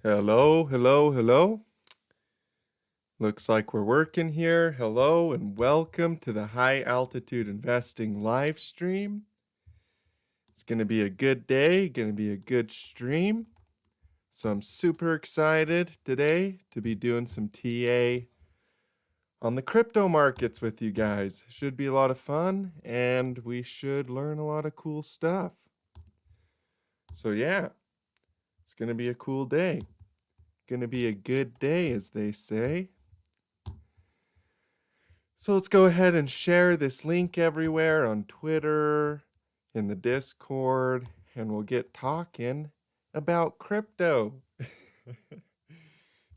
Hello, hello, hello. Looks like we're working here. Hello and welcome to the High Altitude Investing live stream. It's going to be a good day, going to be a good stream. So I'm super excited today to be doing some TA on the crypto markets with you guys. Should be a lot of fun and we should learn a lot of cool stuff. So yeah, it's going to be a cool day. Going to be a good day, as they say. So let's go ahead and share this link everywhere on Twitter, in the Discord, and we'll get talking about crypto.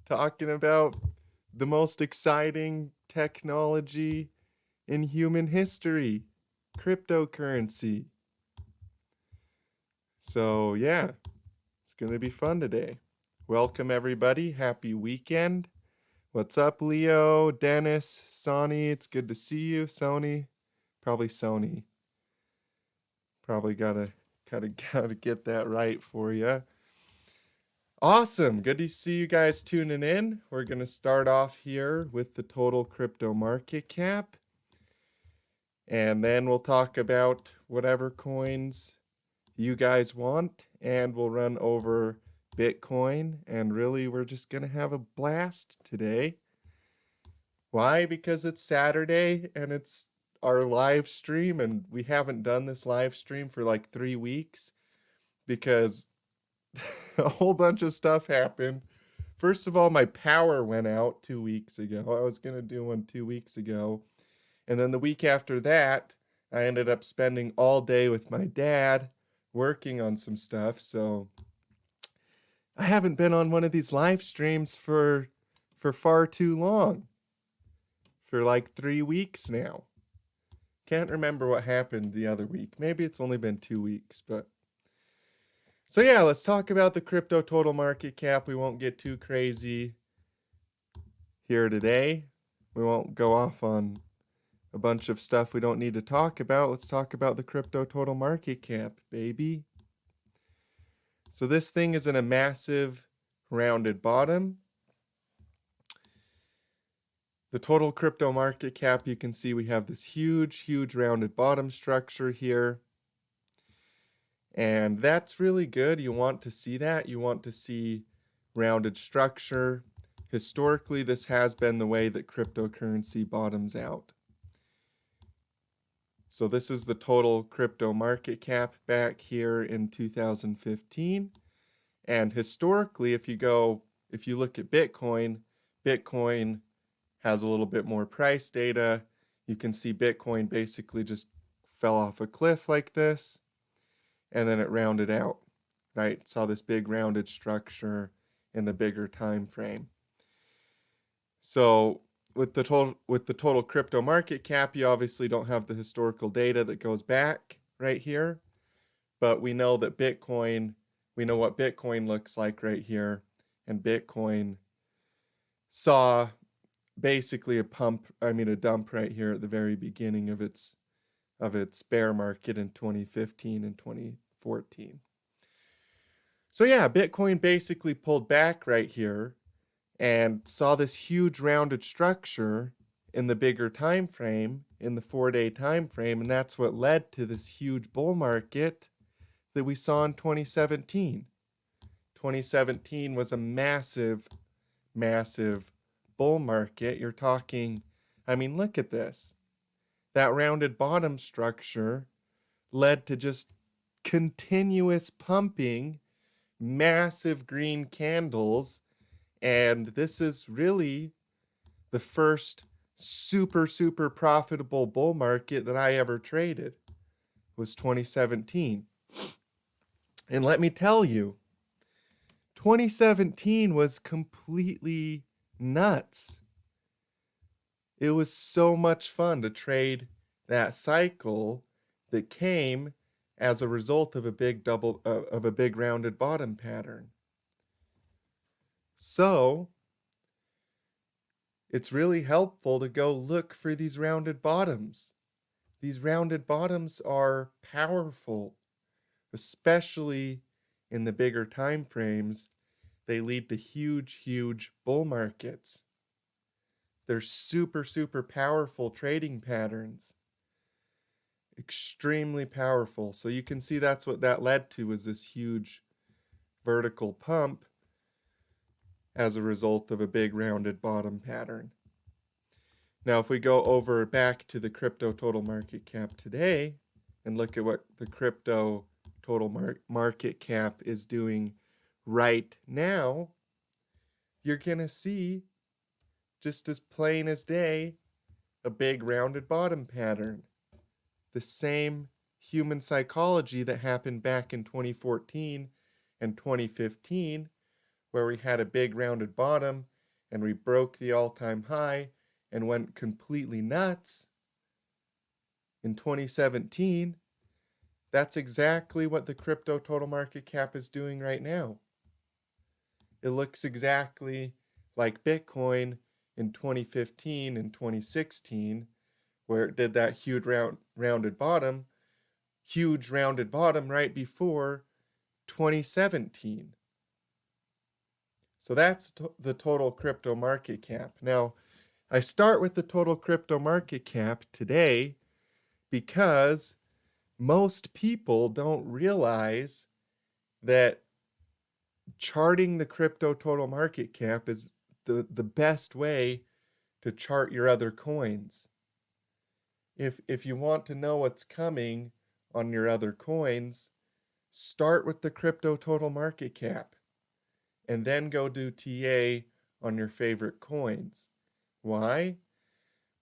Talking about the most exciting technology in human history, cryptocurrency. So yeah, it's going to be fun today. Welcome everybody. Happy weekend. What's up, Leo, Dennis, Sonny? It's good to see you, Sony. Probably Sony. Probably gotta get that right for you. Awesome. Good to see you guys tuning in. We're gonna start off here with the total crypto market cap. And then we'll talk about whatever coins you guys want. And we'll run over Bitcoin. And really, we're just gonna have a blast today. Why? Because it's Saturday and it's our live stream, and we haven't done this live stream for like 3 weeks because a whole bunch of stuff happened. First of all, my power went out 2 weeks ago. I was going to do one 2 weeks ago. And then the week after that, I ended up spending all day with my dad working on some stuff. So I haven't been on one of these live streams for far too long. For like 3 weeks now. Can't remember what happened the other week. Maybe it's only been 2 weeks, but. So yeah, let's talk about the crypto total market cap. We won't get too crazy here today. We won't go off on a bunch of stuff we don't need to talk about. Let's talk about the crypto total market cap, baby. So this thing is in a massive rounded bottom. The total crypto market cap, you can see we have this huge rounded bottom structure here. And that's really good. You want to see that. You want to see rounded structure. Historically, this has been the way that cryptocurrency bottoms out. So this is the total crypto market cap back here in 2015. And historically, if you look at Bitcoin has a little bit more price data. You can see Bitcoin basically just fell off a cliff like this, and then it rounded out, right? Saw this big rounded structure in the bigger time frame. So with the total crypto market cap, you obviously don't have the historical data that goes back right here, but we know that we know what Bitcoin looks like right here, and Bitcoin saw basically a dump right here at the very beginning of its bear market in 2015 and 2014. So yeah, Bitcoin basically pulled back right here and saw this huge rounded structure in the bigger time frame, in the 4-day time frame, and that's what led to this huge bull market that we saw in 2017. 2017 was a massive bull market. You're talking, look at this. That rounded bottom structure led to just continuous pumping, massive green candles, and this is really the first super profitable bull market that I ever traded. Was 2017. And let me tell you, 2017 was completely nuts. It was so much fun to trade that cycle that came as a result of a big rounded bottom pattern. So it's really helpful to go look for these rounded bottoms. These rounded bottoms are powerful, especially in the bigger time frames. they lead to huge bull markets. They're super powerful trading patterns. Extremely powerful. So you can see that's what that led to, was this huge vertical pump as a result of a big rounded bottom pattern. Now, if we go over back to the crypto total market cap today and look at what the crypto total market cap is doing right now, you're going to see, just as plain as day, a big rounded bottom pattern. The same human psychology that happened back in 2014 and 2015, where we had a big rounded bottom and we broke the all-time high and went completely nuts in 2017. That's exactly what the crypto total market cap is doing right now. It looks exactly like Bitcoin in 2015 and 2016, where it did that huge rounded bottom right before 2017. So that's the total crypto market cap. Now, I start with the total crypto market cap today because most people don't realize that charting the crypto total market cap is the best way to chart your other coins. If you want to know what's coming on your other coins, start with the crypto total market cap and then go do TA on your favorite coins. Why?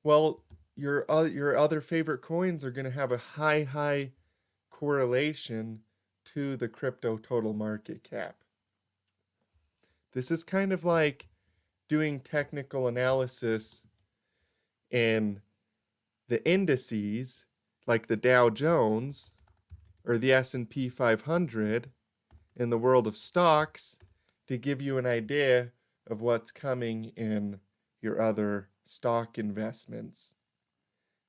Well, your other favorite coins are going to have a high correlation to the crypto total market cap. This is kind of like doing technical analysis in the indices, like the Dow Jones or the S&P 500 in the world of stocks, to give you an idea of what's coming in your other stock investments,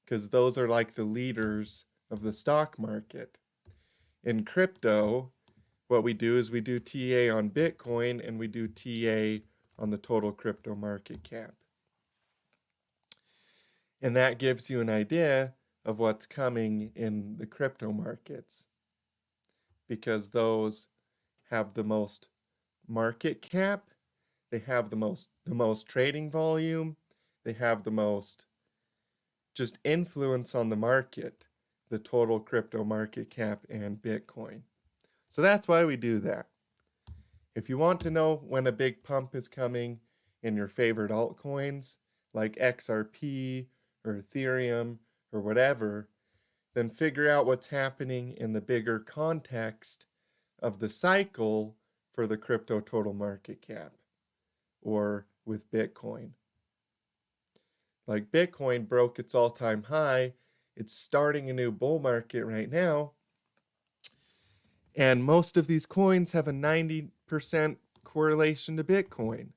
because those are like the leaders of the stock market. In crypto, what we do is we do TA on Bitcoin and we do TA on the total crypto market cap. And that gives you an idea of what's coming in the crypto markets, because those have the most market cap, they have the most trading volume, they have the most just influence on the market, the total crypto market cap and Bitcoin. So that's why we do that. If you want to know when a big pump is coming in your favorite altcoins, like XRP or Ethereum or whatever, then figure out what's happening in the bigger context of the cycle for the crypto total market cap, or with Bitcoin. Like Bitcoin broke its all-time high, it's starting a new bull market right now, and most of these coins have a 90% correlation to Bitcoin.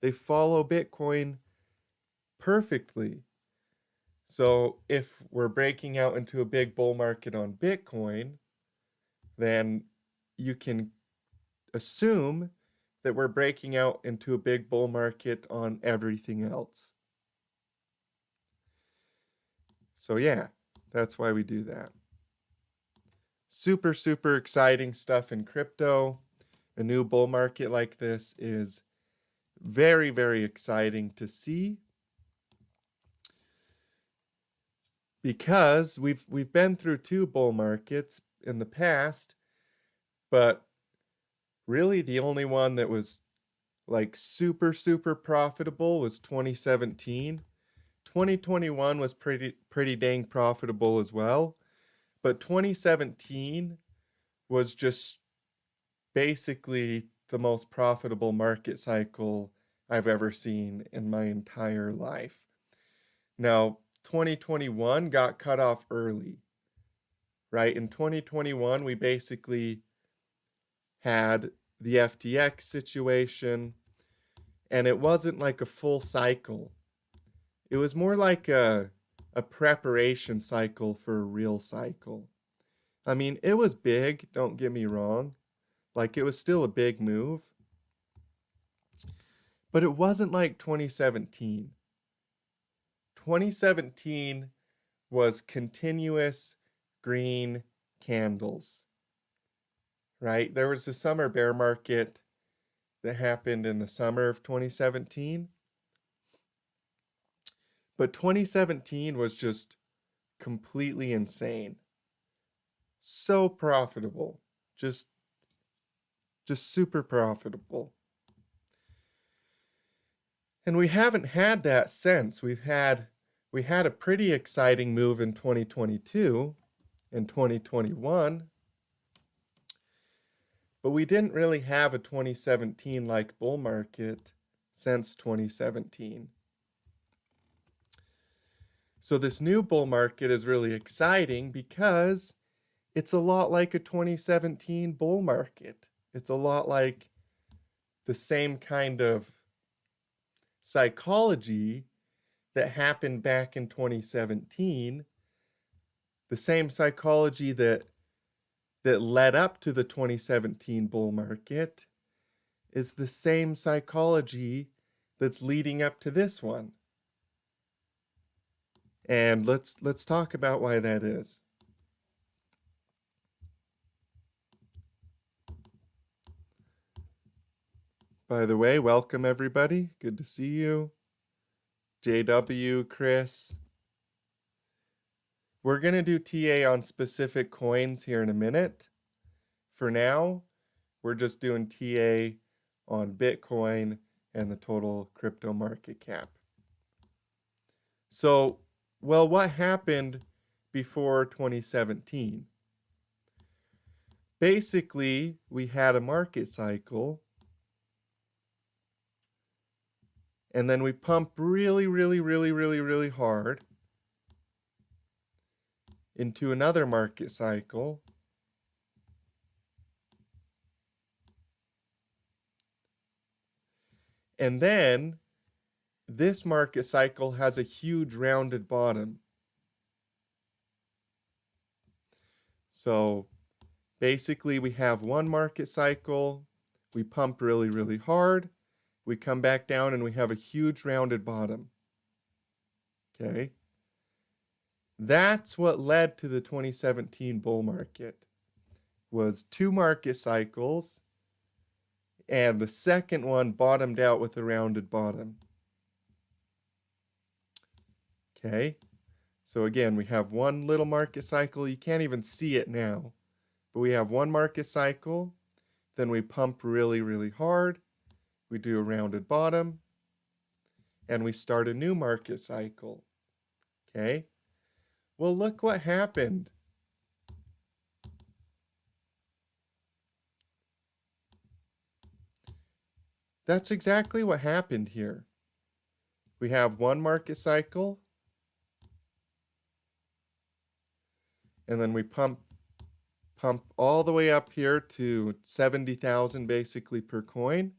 They follow Bitcoin perfectly. So if we're breaking out into a big bull market on Bitcoin, then you can assume that we're breaking out into a big bull market on everything else. So yeah, that's why we do that. Super exciting stuff in crypto. A new bull market like this is very exciting to see, because we've been through 2 bull markets in the past, but really the only one that was like super profitable was 2017. 2021 was pretty dang profitable as well, but 2017 was just basically the most profitable market cycle I've ever seen in my entire life. Now, 2021 got cut off early, right? In 2021, we basically had the FTX situation, and it wasn't like a full cycle. It was more like a preparation cycle for a real cycle. I mean, it was big, don't get me wrong. Like, it was still a big move. But it wasn't like 2017. 2017 was continuous green candles, right? There was the summer bear market that happened in the summer of 2017. But 2017 was just completely insane. So profitable. Just super profitable. And we haven't had that since. We had a pretty exciting move in 2022 and 2021. But we didn't really have a 2017-like bull market since 2017. So this new bull market is really exciting because it's a lot like a 2017 bull market. It's a lot like the same kind of psychology that happened back in 2017, the same psychology that led up to the 2017 bull market is the same psychology that's leading up to this one. And let's talk about why that is. By the way, welcome everybody. Good to see you. JW, Chris. We're going to do TA on specific coins here in a minute. For now, we're just doing TA on Bitcoin and the total crypto market cap. So, well, what happened before 2017? Basically, we had a market cycle, and then we pumped really hard into another market cycle. And then this market cycle has a huge rounded bottom. So basically we have one market cycle, we pump really hard, we come back down and we have a huge rounded bottom. Okay. That's what led to the 2017 bull market, was two market cycles, and the second one bottomed out with a rounded bottom. Okay, so again, we have one little market cycle. You can't even see it now, but we have one market cycle, then we pump really hard, we do a rounded bottom, and we start a new market cycle. Okay, well, look what happened. That's exactly what happened here. We have one market cycle, and then we pump all the way up here to 70,000 basically per coin.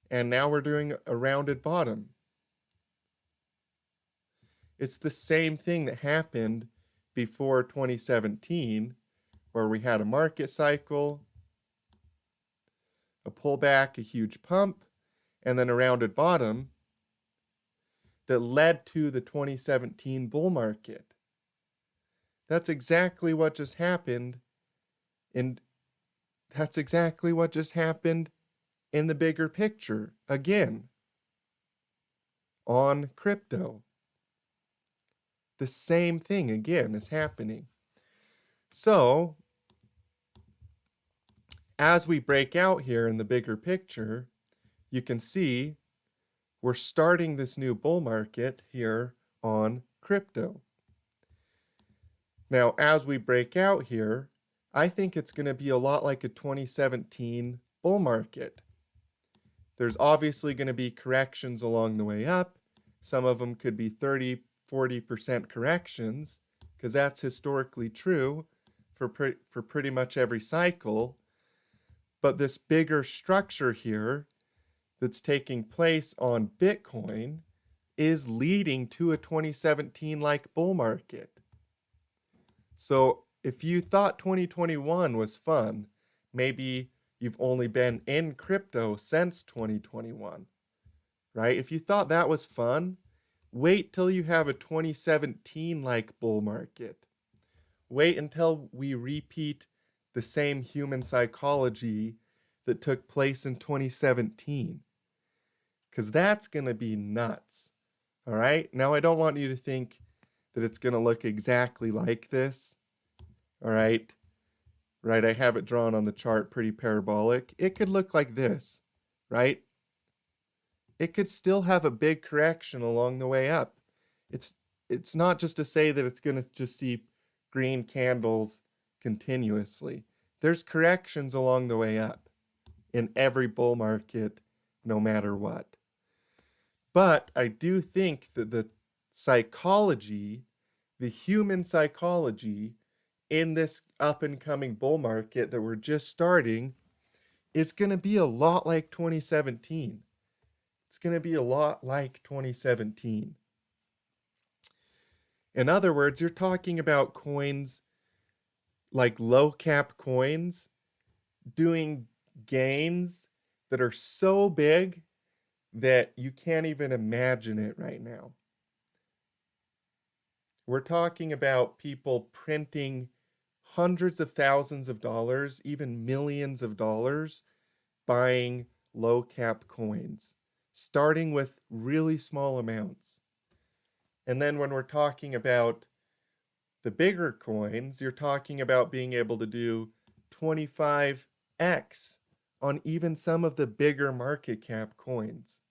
And now we're doing a rounded bottom. It's the same thing that happened before 2017, where we had a market cycle, a pullback, a huge pump, and then a rounded bottom that led to the 2017 bull market. That's exactly what just happened, and that's exactly what just happened in the bigger picture again on crypto. The same thing again is happening. So as we break out here in the bigger picture, you can see we're starting this new bull market here on crypto. Now, as we break out here, I think it's going to be a lot like a 2017 bull market. There's obviously going to be corrections along the way up. Some of them could be 30-40% corrections, because that's historically true for pretty much every cycle. But this bigger structure here that's taking place on Bitcoin is leading to a 2017-like bull market. So if you thought 2021 was fun, maybe you've only been in crypto since 2021, right? If you thought that was fun, wait till you have a 2017-like bull market. Wait until we repeat the same human psychology that took place in 2017, because that's going to be nuts. All right? Now, I don't want you to think that it's going to look exactly like this. All right? Right, I have it drawn on the chart pretty parabolic. It could look like this, right? It could still have a big correction along the way up. It's not just to say that it's going to just see green candles continuously. There's corrections along the way up in every bull market, no matter what. But I do think that the psychology, the human psychology in this up and coming bull market that we're just starting is going to be a lot like 2017. It's going to be a lot like 2017. In other words, you're talking about coins like low cap coins doing gains that are so big that you can't even imagine it right now. We're talking about people printing hundreds of thousands of dollars, even millions of dollars, buying low cap coins, starting with really small amounts. And then when we're talking about the bigger coins, you're talking about being able to do 25x on even some of the bigger market cap coins.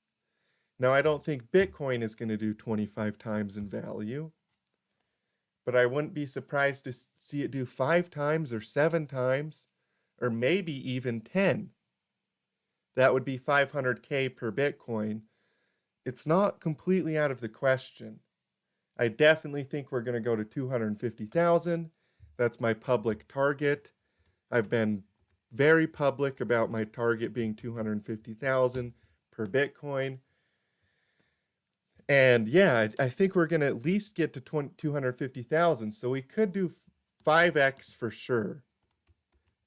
Now, I don't think Bitcoin is going to do 25 times in value, but I wouldn't be surprised to see it do 5 times or 7 times, or maybe even 10. That would be 500K per Bitcoin. It's not completely out of the question. I definitely think we're going to go to 250,000. That's my public target. I've been very public about my target being 250,000 per Bitcoin. And yeah, I think we're going to at least get to 250,000. So we could do 5x for sure.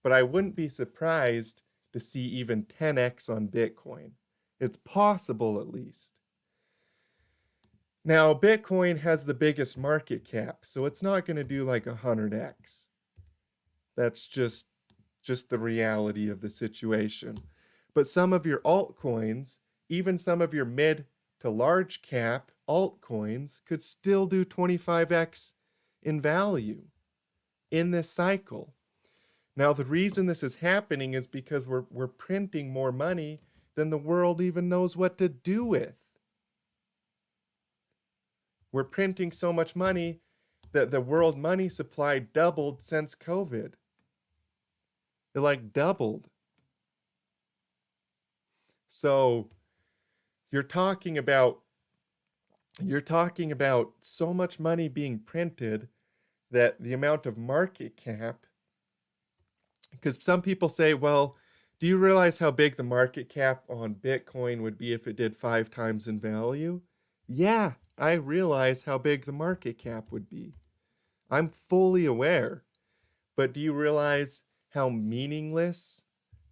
But I wouldn't be surprised to see even 10x on Bitcoin. It's possible at least. Now, Bitcoin has the biggest market cap, so it's not going to do like 100x. That's just the reality of the situation. But some of your altcoins, even some of your mid to large cap altcoins, could still do 25x in value in this cycle. Now, the reason this is happening is because we're printing more money than the world even knows what to do with. We're printing so much money that the world money supply doubled since COVID. It like doubled. So you're talking about so much money being printed that the amount of market cap, because some people say, well, do you realize how big the market cap on Bitcoin would be if it did 5 times in value? Yeah, I realize how big the market cap would be. I'm fully aware. But do you realize how meaningless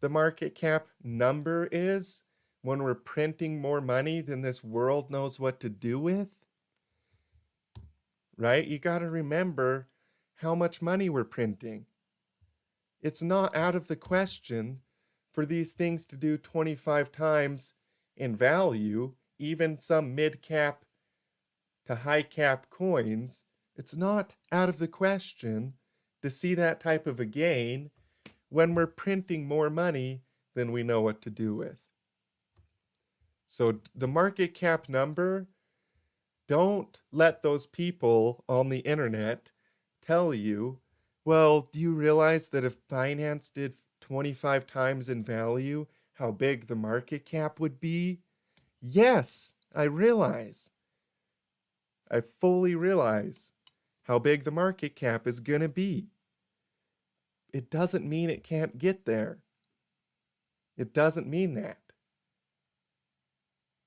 the market cap number is when we're printing more money than this world knows what to do with? Right? You got to remember how much money we're printing. It's not out of the question for these things to do 25 times in value, even some mid-cap to high-cap coins. It's not out of the question to see that type of a gain when we're printing more money than we know what to do with. So the market cap number, don't let those people on the internet tell you, well, do you realize that if Binance did 25 times in value, how big the market cap would be? Yes, I realize. I fully realize how big the market cap is going to be. It doesn't mean it can't get there. It doesn't mean that.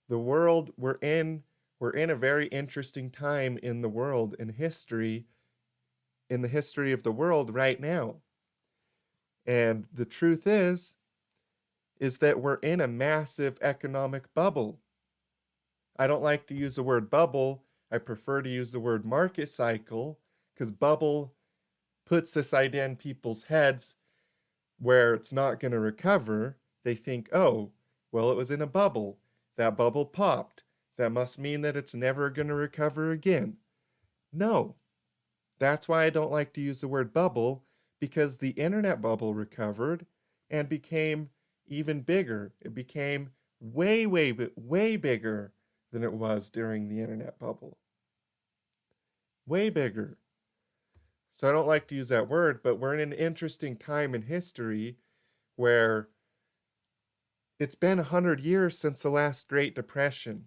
The world we're in a very interesting time in the world, in history, in the history of the world right now. And the truth is, is that we're in a massive economic bubble. I don't like to use the word bubble. I prefer to use the word market cycle, because bubble puts this idea in people's heads where it's not going to recover. They think, oh, well, it was in a bubble. That bubble popped. That must mean that it's never going to recover again. No, that's why I don't like to use the word bubble, because the internet bubble recovered and became even bigger. It became way, way, way bigger than it was during the internet bubble. Way bigger. So I don't like to use that word, but we're in an interesting time in history where it's been 100 years since the last Great Depression.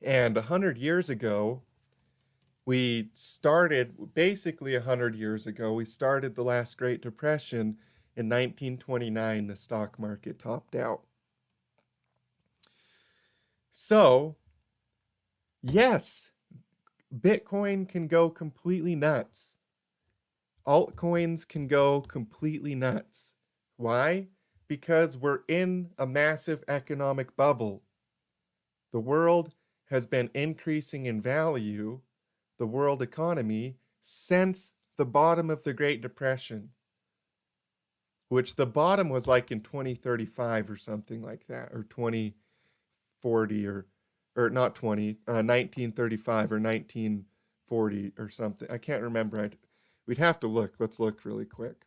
And 100 years ago, we started, basically 100 years ago, we started the last Great Depression in 1929. The stock market topped out. So, yes, Bitcoin can go completely nuts. Altcoins can go completely nuts. Why? Because we're in a massive economic bubble. The world has been increasing in value, the world economy, since the bottom of the Great Depression, which the bottom was like in 2035 or something like that, or 2040, or not 1935 or 1940 or something. I can't remember. We'd have to look. Let's look really quick.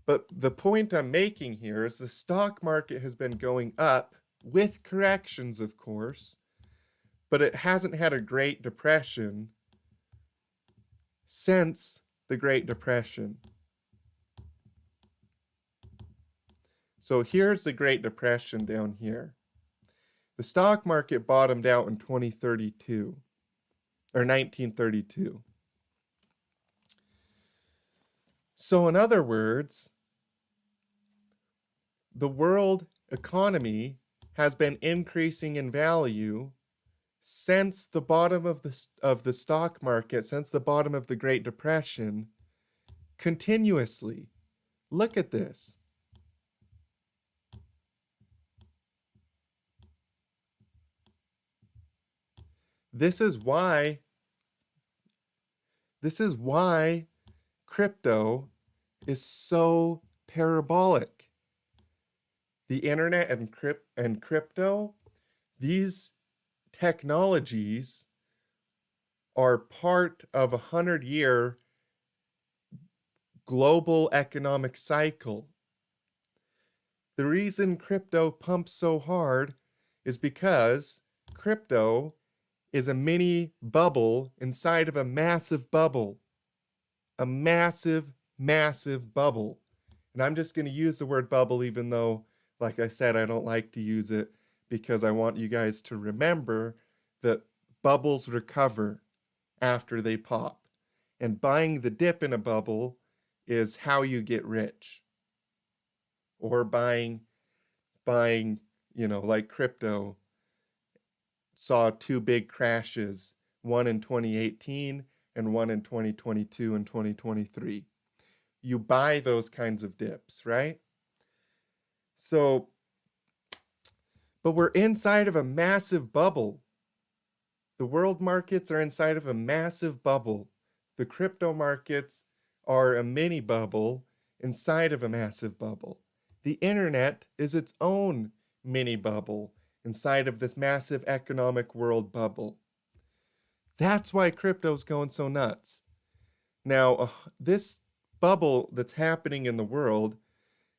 But the point I'm making here is the stock market has been going up, with corrections, of course, but it hasn't had a Great Depression since the Great Depression. So here's the Great Depression down here. The stock market bottomed out in 2032, or 1932. So in other words, the world economy has been increasing in value since the bottom of the stock market, since the bottom of the Great Depression, continuously. Look at this. This is why crypto is so parabolic. The internet and crypto, these technologies are part of a 100-year global economic cycle. The reason crypto pumps so hard is because crypto is a mini bubble inside of a massive bubble. A massive, massive bubble. And I'm just going to use the word bubble, even though, like I said, I don't like to use it, because I want you guys to remember that bubbles recover after they pop. And buying the dip in a bubble is how you get rich. Or buying, like crypto saw two big crashes, one in 2018 and one in 2022 and 2023. You buy those kinds of dips, right? So, but we're inside of a massive bubble. The world markets are inside of a massive bubble. The crypto markets are a mini bubble inside of a massive bubble. The internet is its own mini bubble inside of this massive economic world bubble. That's why crypto's going so nuts. Now, this bubble that's happening in the world,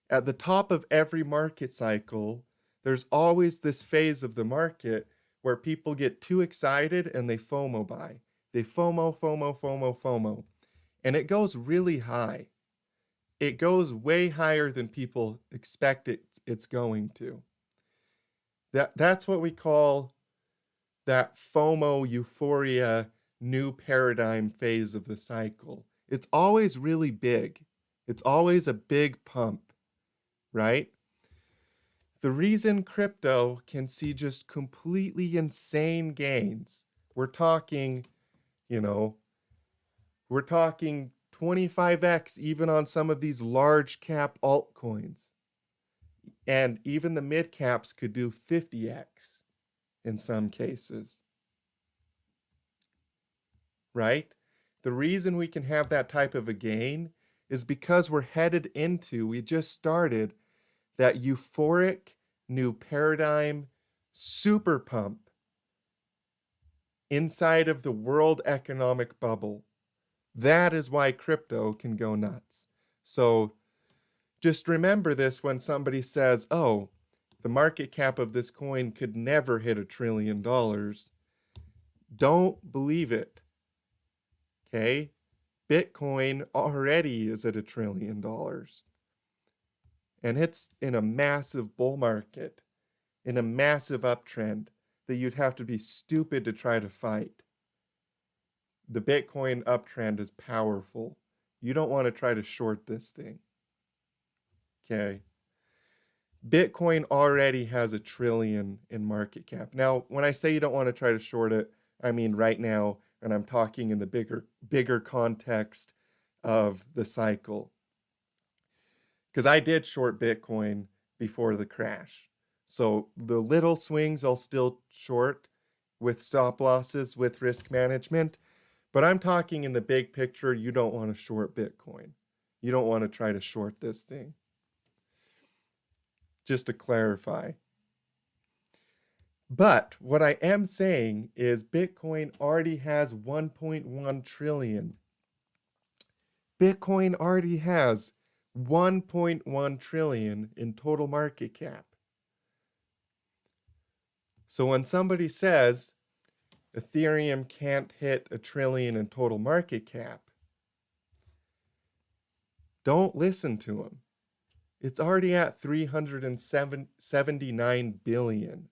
at the top of every market cycle, there's always this phase of the market where people get too excited and they FOMO buy. They FOMO. And it goes really high. It goes way higher than people expect it's going to. That's what we call that FOMO euphoria new paradigm phase of the cycle. It's always really big. It's always a big pump, right? The reason crypto can see just completely insane gains, we're talking 25x even on some of these large cap altcoins. And even the mid caps could do 50x in some cases, right? The reason we can have that type of a gain is because we just started that euphoric new paradigm super pump inside of the world economic bubble. That is why crypto can go nuts. So just remember this when somebody says, oh, the market cap of this coin could never hit $1 trillion. Don't believe it. Okay? Bitcoin already is at $1 trillion. And it's in a massive bull market, in a massive uptrend that you'd have to be stupid to try to fight. The Bitcoin uptrend is powerful. You don't want to try to short this thing. Okay. Bitcoin already has $1 trillion in market cap. Now, when I say you don't want to try to short it, I mean right now, and I'm talking in the bigger context of the cycle. Because I did short Bitcoin before the crash. So the little swings I'll still short with stop losses, with risk management. But I'm talking in the big picture, you don't want to short Bitcoin. You don't want to try to short this thing. Just to clarify. But what I am saying is Bitcoin already has 1.1 trillion. Bitcoin already has 1.1 trillion in total market cap. So when somebody says Ethereum can't hit $1 trillion in total market cap, don't listen to them. It's already at 379 billion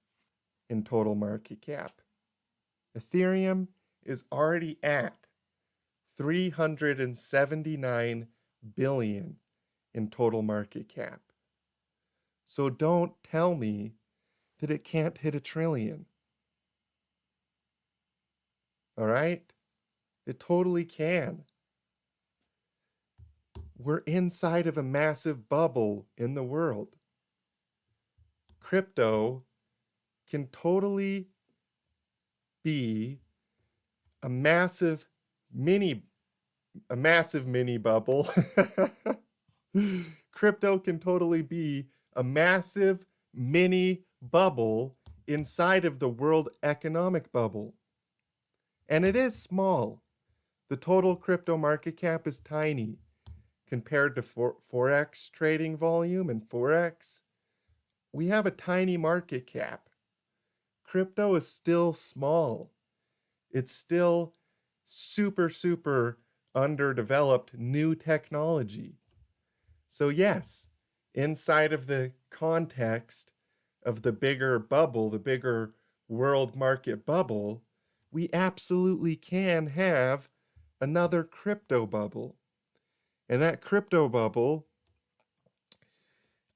in total market cap. Ethereum is already at 379 billion in total market cap. So don't tell me that it can't hit $1 trillion. All right? It totally can. We're inside of a massive bubble in the world. Crypto can totally be a massive mini bubble. Crypto can totally be a massive mini bubble inside of the world economic bubble. And it is small. The total crypto market cap is tiny compared to Forex trading volume and Forex. We have a tiny market cap. Crypto is still small. It's still super, super underdeveloped new technology. So yes, inside of the context of the bigger bubble, the bigger world market bubble, we absolutely can have another crypto bubble. And that crypto bubble,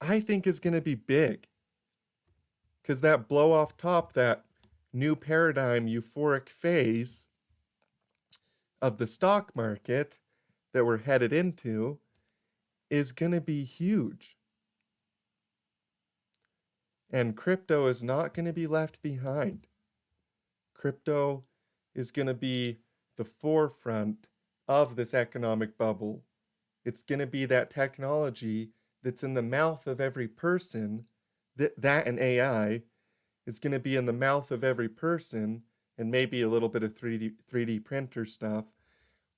I think, is going to be big. Because that blow off top, that new paradigm euphoric phase of the stock market that we're headed into is going to be huge. And crypto is not going to be left behind. Crypto is going to be the forefront of this economic bubble. It's going to be that technology that's in the mouth of every person, that and AI is going to be in the mouth of every person, and maybe a little bit of 3D printer stuff.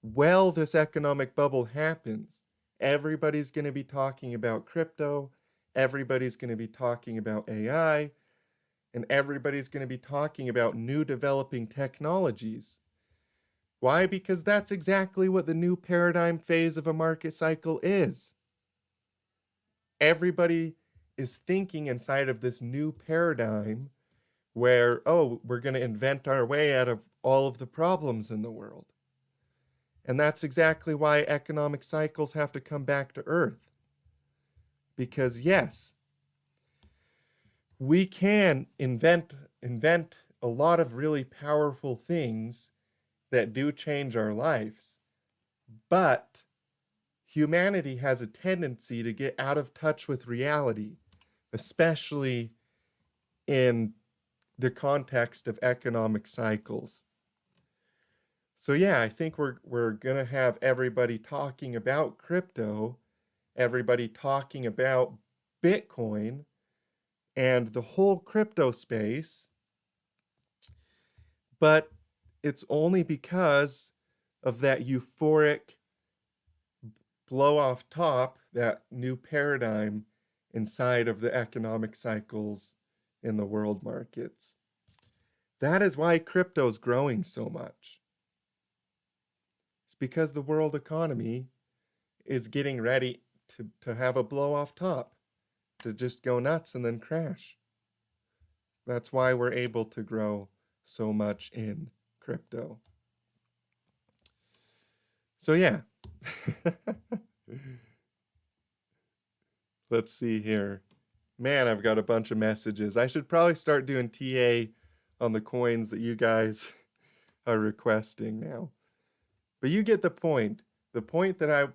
While this economic bubble happens, everybody's going to be talking about crypto, everybody's going to be talking about AI, and everybody's going to be talking about new developing technologies. Why? Because that's exactly what the new paradigm phase of a market cycle is. Everybody is thinking inside of this new paradigm where, oh, we're going to invent our way out of all of the problems in the world. And that's exactly why economic cycles have to come back to earth. Because yes, we can invent a lot of really powerful things that do change our lives, but humanity has a tendency to get out of touch with reality. especially in the context of economic cycles. So yeah, I think we're gonna have everybody talking about crypto, everybody talking about Bitcoin and the whole crypto space, but it's only because of that euphoric blow off top, that new paradigm inside of the economic cycles in the world markets. That is why crypto is growing so much. It's because the world economy is getting ready to have a blow off top, to just go nuts and then crash. That's why we're able to grow so much in crypto. So yeah. Let's see here. Man, I've got a bunch of messages. I should probably start doing TA on the coins that you guys are requesting now. But you get the point. The point that I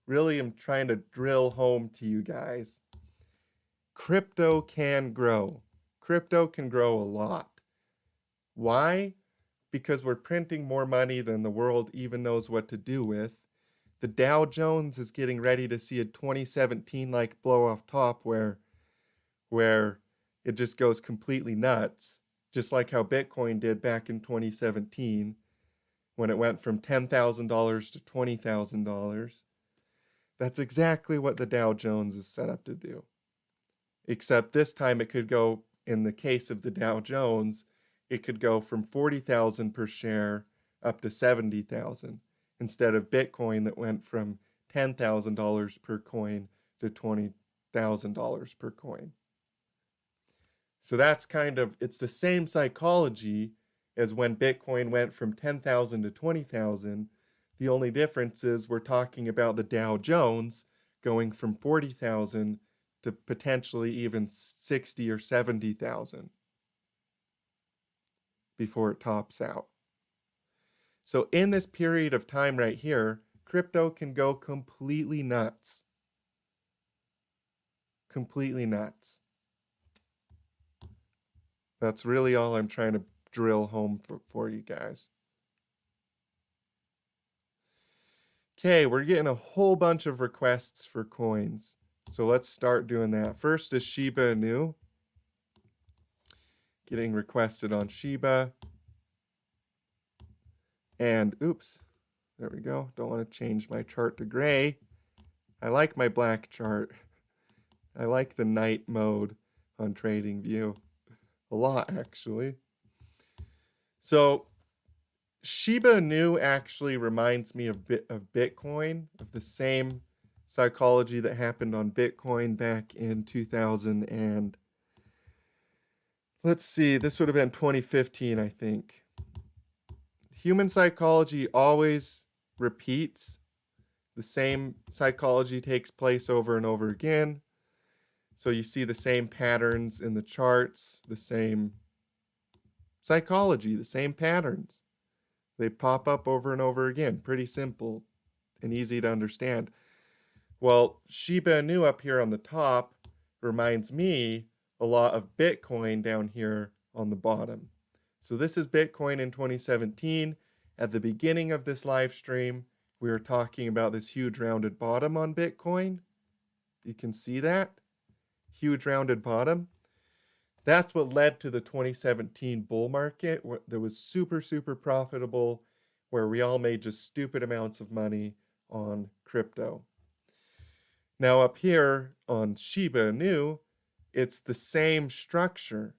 really am trying to drill home to you guys. Crypto can grow. Crypto can grow a lot. Why? Because we're printing more money than the world even knows what to do with. The Dow Jones is getting ready to see a 2017-like blow off top where it just goes completely nuts, just like how Bitcoin did back in 2017 when it went from $10,000 to $20,000. That's exactly what the Dow Jones is set up to do. Except this time it could go, in the case of the Dow Jones, it could go from 40,000 per share up to 70,000 instead of Bitcoin that went from $10,000 per coin to $20,000 per coin. So that's it's the same psychology as when Bitcoin went from 10,000 to 20,000. The only difference is we're talking about the Dow Jones going from 40,000 to potentially even 60 or 70,000 before it tops out. So in this period of time right here, crypto can go completely nuts. Completely nuts. That's really all I'm trying to drill home for you guys. Okay, we're getting a whole bunch of requests for coins. So let's start doing that. First is Shiba Inu. Getting requested on Shiba. And oops, there we go. Don't want to change my chart to gray. I like my black chart. I like the night mode on TradingView a lot, actually. So Shiba Inu actually reminds me of Bitcoin, of the same psychology that happened on Bitcoin back in 2000 and let's see, this would have been 2015, I think. Human psychology always repeats. The same psychology takes place over and over again. So you see the same patterns in the charts, the same psychology, the same patterns. They pop up over and over again. Pretty simple and easy to understand. Well, Shiba Inu up here on the top reminds me a lot of Bitcoin down here on the bottom. So this is Bitcoin in 2017. At the beginning of this live stream, we were talking about this huge rounded bottom on Bitcoin. You can see that. Huge rounded bottom. That's what led to the 2017 bull market that was super, super profitable, where we all made just stupid amounts of money on crypto. Now up here on Shiba Inu, it's the same structure,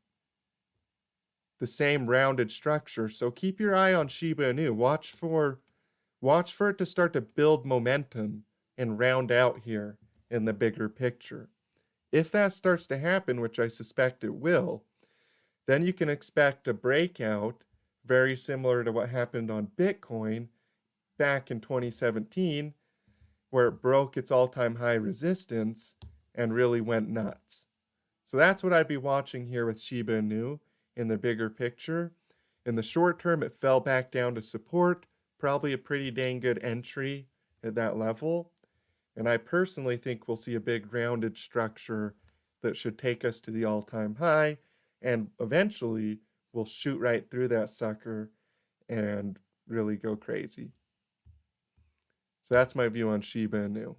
the same rounded structure. So keep your eye on Shiba Inu. Watch for it to start to build momentum and round out here in the bigger picture. If that starts to happen, which I suspect it will, then you can expect a breakout very similar to what happened on Bitcoin back in 2017, where it broke its all-time high resistance and really went nuts. So that's what I'd be watching here with Shiba Inu in the bigger picture. In the short term, it fell back down to support, probably a pretty dang good entry at that level. And I personally think we'll see a big rounded structure that should take us to the all-time high, and eventually we'll shoot right through that sucker and really go crazy. So that's my view on Shiba Inu.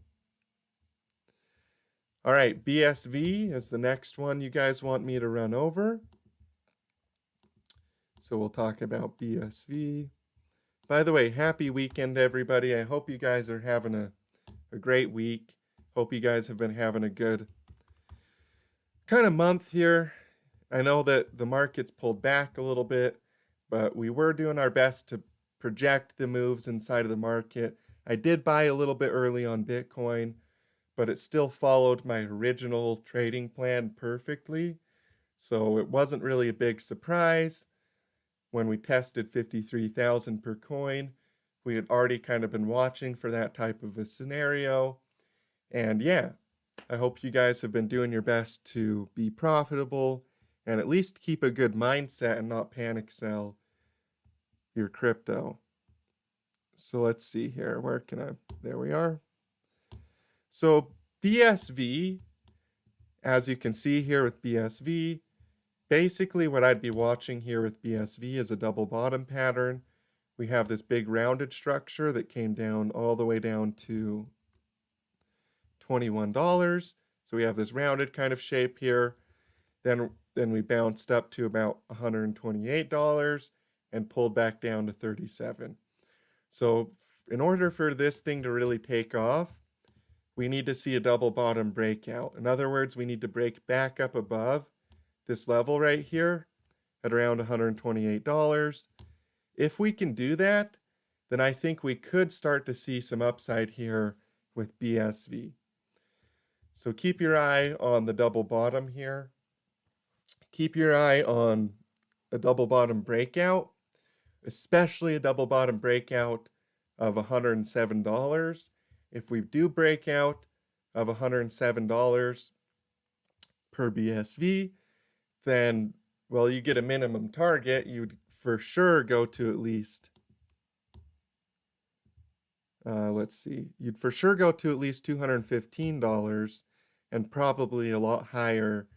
All right, BSV is the next one you guys want me to run over. So we'll talk about BSV. By the way, happy weekend, everybody. I hope you guys are having a great week. Hope you guys have been having a good kind of month here. I know that the market's pulled back a little bit, but we were doing our best to project the moves inside of the market. I did buy a little bit early on Bitcoin, but it still followed my original trading plan perfectly. So it wasn't really a big surprise when we tested 53,000 per coin. We had already kind of been watching for that type of a scenario. And yeah, I hope you guys have been doing your best to be profitable and at least keep a good mindset and not panic sell your crypto. So let's see here. Where can I? There we are. So BSV, as you can see here with BSV, basically what I'd be watching here with BSV is a double bottom pattern. We have this big rounded structure that came down all the way down to $21. So we have this rounded kind of shape here. Then we bounced up to about $128 and pulled back down to 37. So in order for this thing to really take off, we need to see a double bottom breakout. In other words, we need to break back up above this level right here at around $128. If we can do that, then I think we could start to see some upside here with BSV. So keep your eye on the double bottom here. Keep your eye on a double bottom breakout, especially a double bottom breakout of $107. If we do breakout of $107 per BSV, then, well, you get a minimum target. You'd for sure go to at least, let's see, you'd for sure go to at least $215 and probably a lot higher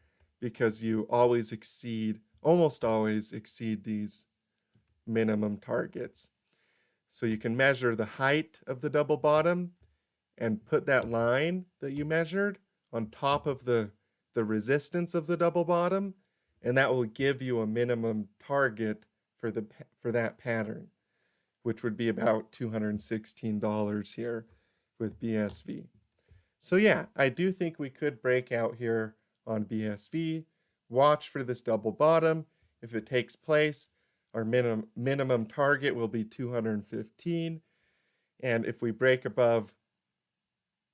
because you almost always exceed these minimum targets. So you can measure the height of the double bottom and put that line that you measured on top of the resistance of the double bottom, and that will give you a minimum target for that pattern, which would be about $216 here with BSV. So yeah, I do think we could break out here on BSV. Watch for this double bottom. If it takes place, our minimum target will be 215. And if we break above,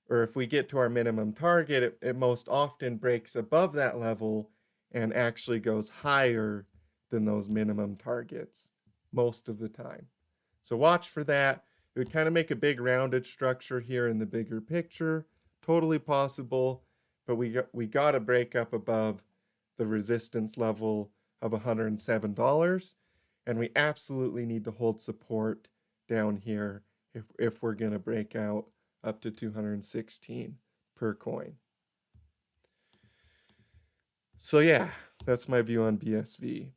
or if we get to our minimum target, it most often breaks above that level and actually goes higher than those minimum targets most of the time. So watch for that. It would kind of make a big rounded structure here in the bigger picture. Totally possible, but we got to break up above the resistance level of $107, and we absolutely need to hold support down here if we're going to break out up to 216 per coin. So yeah, that's my view on BSV.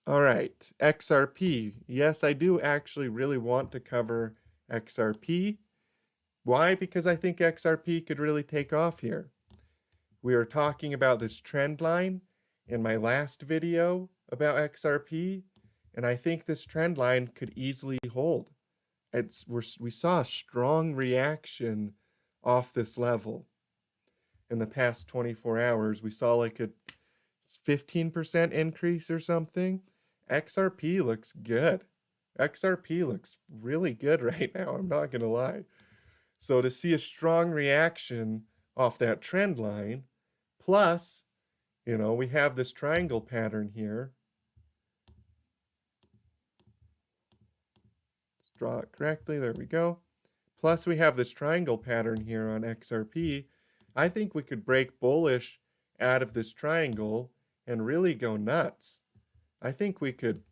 All right, XRP. Yes, I do actually really want to cover XRP. Why? Because I think XRP could really take off here. We were talking about this trend line in my last video about XRP, and I think this trend line could easily hold. We saw a strong reaction off this level in the past 24 hours. We saw like a 15% increase or something. XRP looks good. XRP looks really good right now, I'm not going to lie. So to see a strong reaction off that trend line, plus, we have this triangle pattern here. Let's draw it correctly. There we go. Plus, we have this triangle pattern here on XRP. I think we could break bullish out of this triangle and really go nuts. I think we could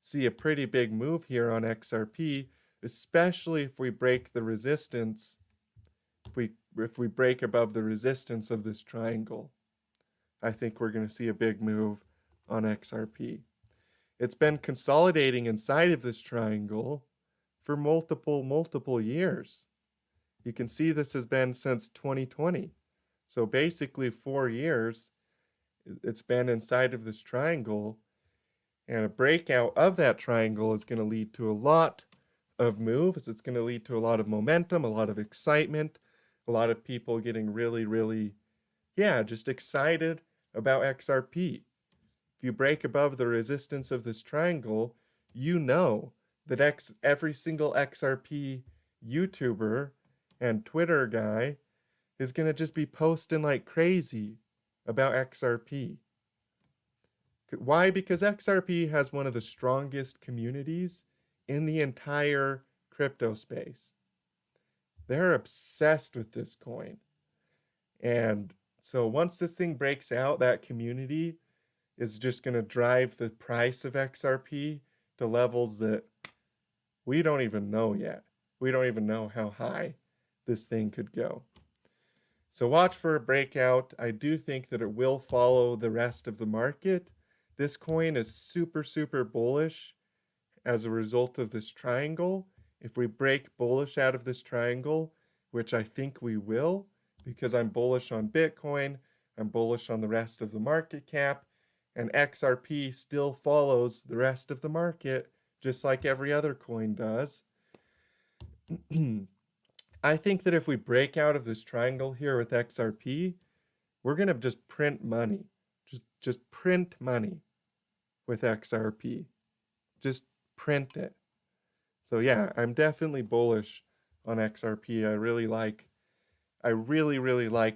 see a pretty big move here on XRP, especially if we break the resistance. If we if we break above the resistance of this triangle, I think we're going to see a big move on XRP. It's been consolidating inside of this triangle for multiple years. You can see this has been since 2020. So basically 4 years it's been inside of this triangle, and a breakout of that triangle is going to lead to a lot of moves. It's going to lead to a lot of momentum, a lot of excitement, a lot of people getting really, just excited about XRP. If you break above the resistance of this triangle, you know that every single XRP YouTuber and Twitter guy is going to just be posting like crazy about XRP. Why? Because XRP has one of the strongest communities in the entire crypto space. They're obsessed with this coin. And so once this thing breaks out, that community is just going to drive the price of XRP to levels that we don't even know yet. We don't even know how high this thing could go. So watch for a breakout. I do think that it will follow the rest of the market. This coin is super bullish as a result of this triangle. If we break bullish out of this triangle, which I think we will, because I'm bullish on Bitcoin, I'm bullish on the rest of the market cap, and XRP still follows the rest of the market, just like every other coin does. I think that if we break out of this triangle here with XRP, we're going to just print money. Just print money with XRP. Just print it. So yeah, I'm definitely bullish on XRP. I really like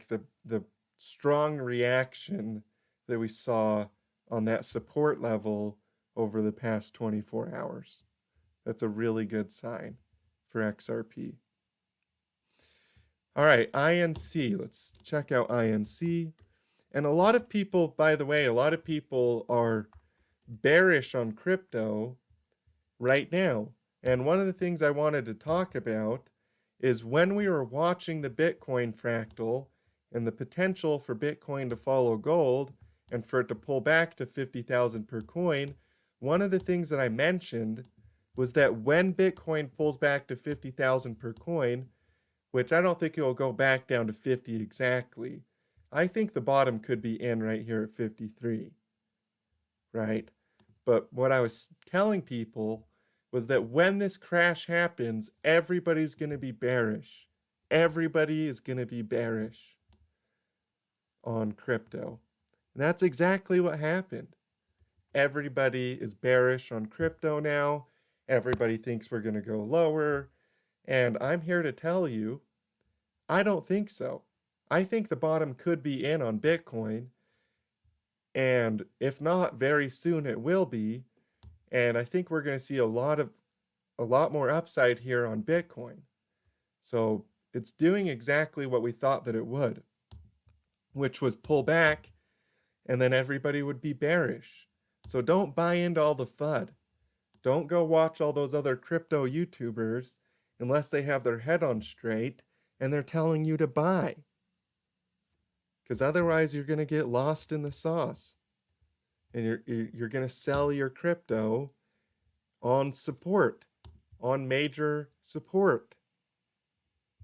the strong reaction that we saw on that support level over the past 24 hours. That's a really good sign for XRP. All right, INC. Let's check out INC. And a lot of people, by the way, are bearish on crypto right now. And one of the things I wanted to talk about is when we were watching the Bitcoin fractal and the potential for Bitcoin to follow gold and for it to pull back to 50,000 per coin, one of the things that I mentioned was that when Bitcoin pulls back to 50,000 per coin, which I don't think it will go back down to 50 exactly, I think the bottom could be in right here at 53, right? But what I was telling people was that when this crash happens, everybody's going to be bearish. Everybody is going to be bearish on crypto. And that's exactly what happened. Everybody is bearish on crypto now. Everybody thinks we're going to go lower. And I'm here to tell you, I don't think so. I think the bottom could be in on Bitcoin. And if not, very soon it will be. And I think we're going to see a lot more upside here on Bitcoin. So it's doing exactly what we thought that it would, which was pull back, and then everybody would be bearish. So don't buy into all the FUD. Don't go watch all those other crypto YouTubers unless they have their head on straight and they're telling you to buy. Because otherwise you're going to get lost in the sauce. And you're going to sell your crypto on support, on major support.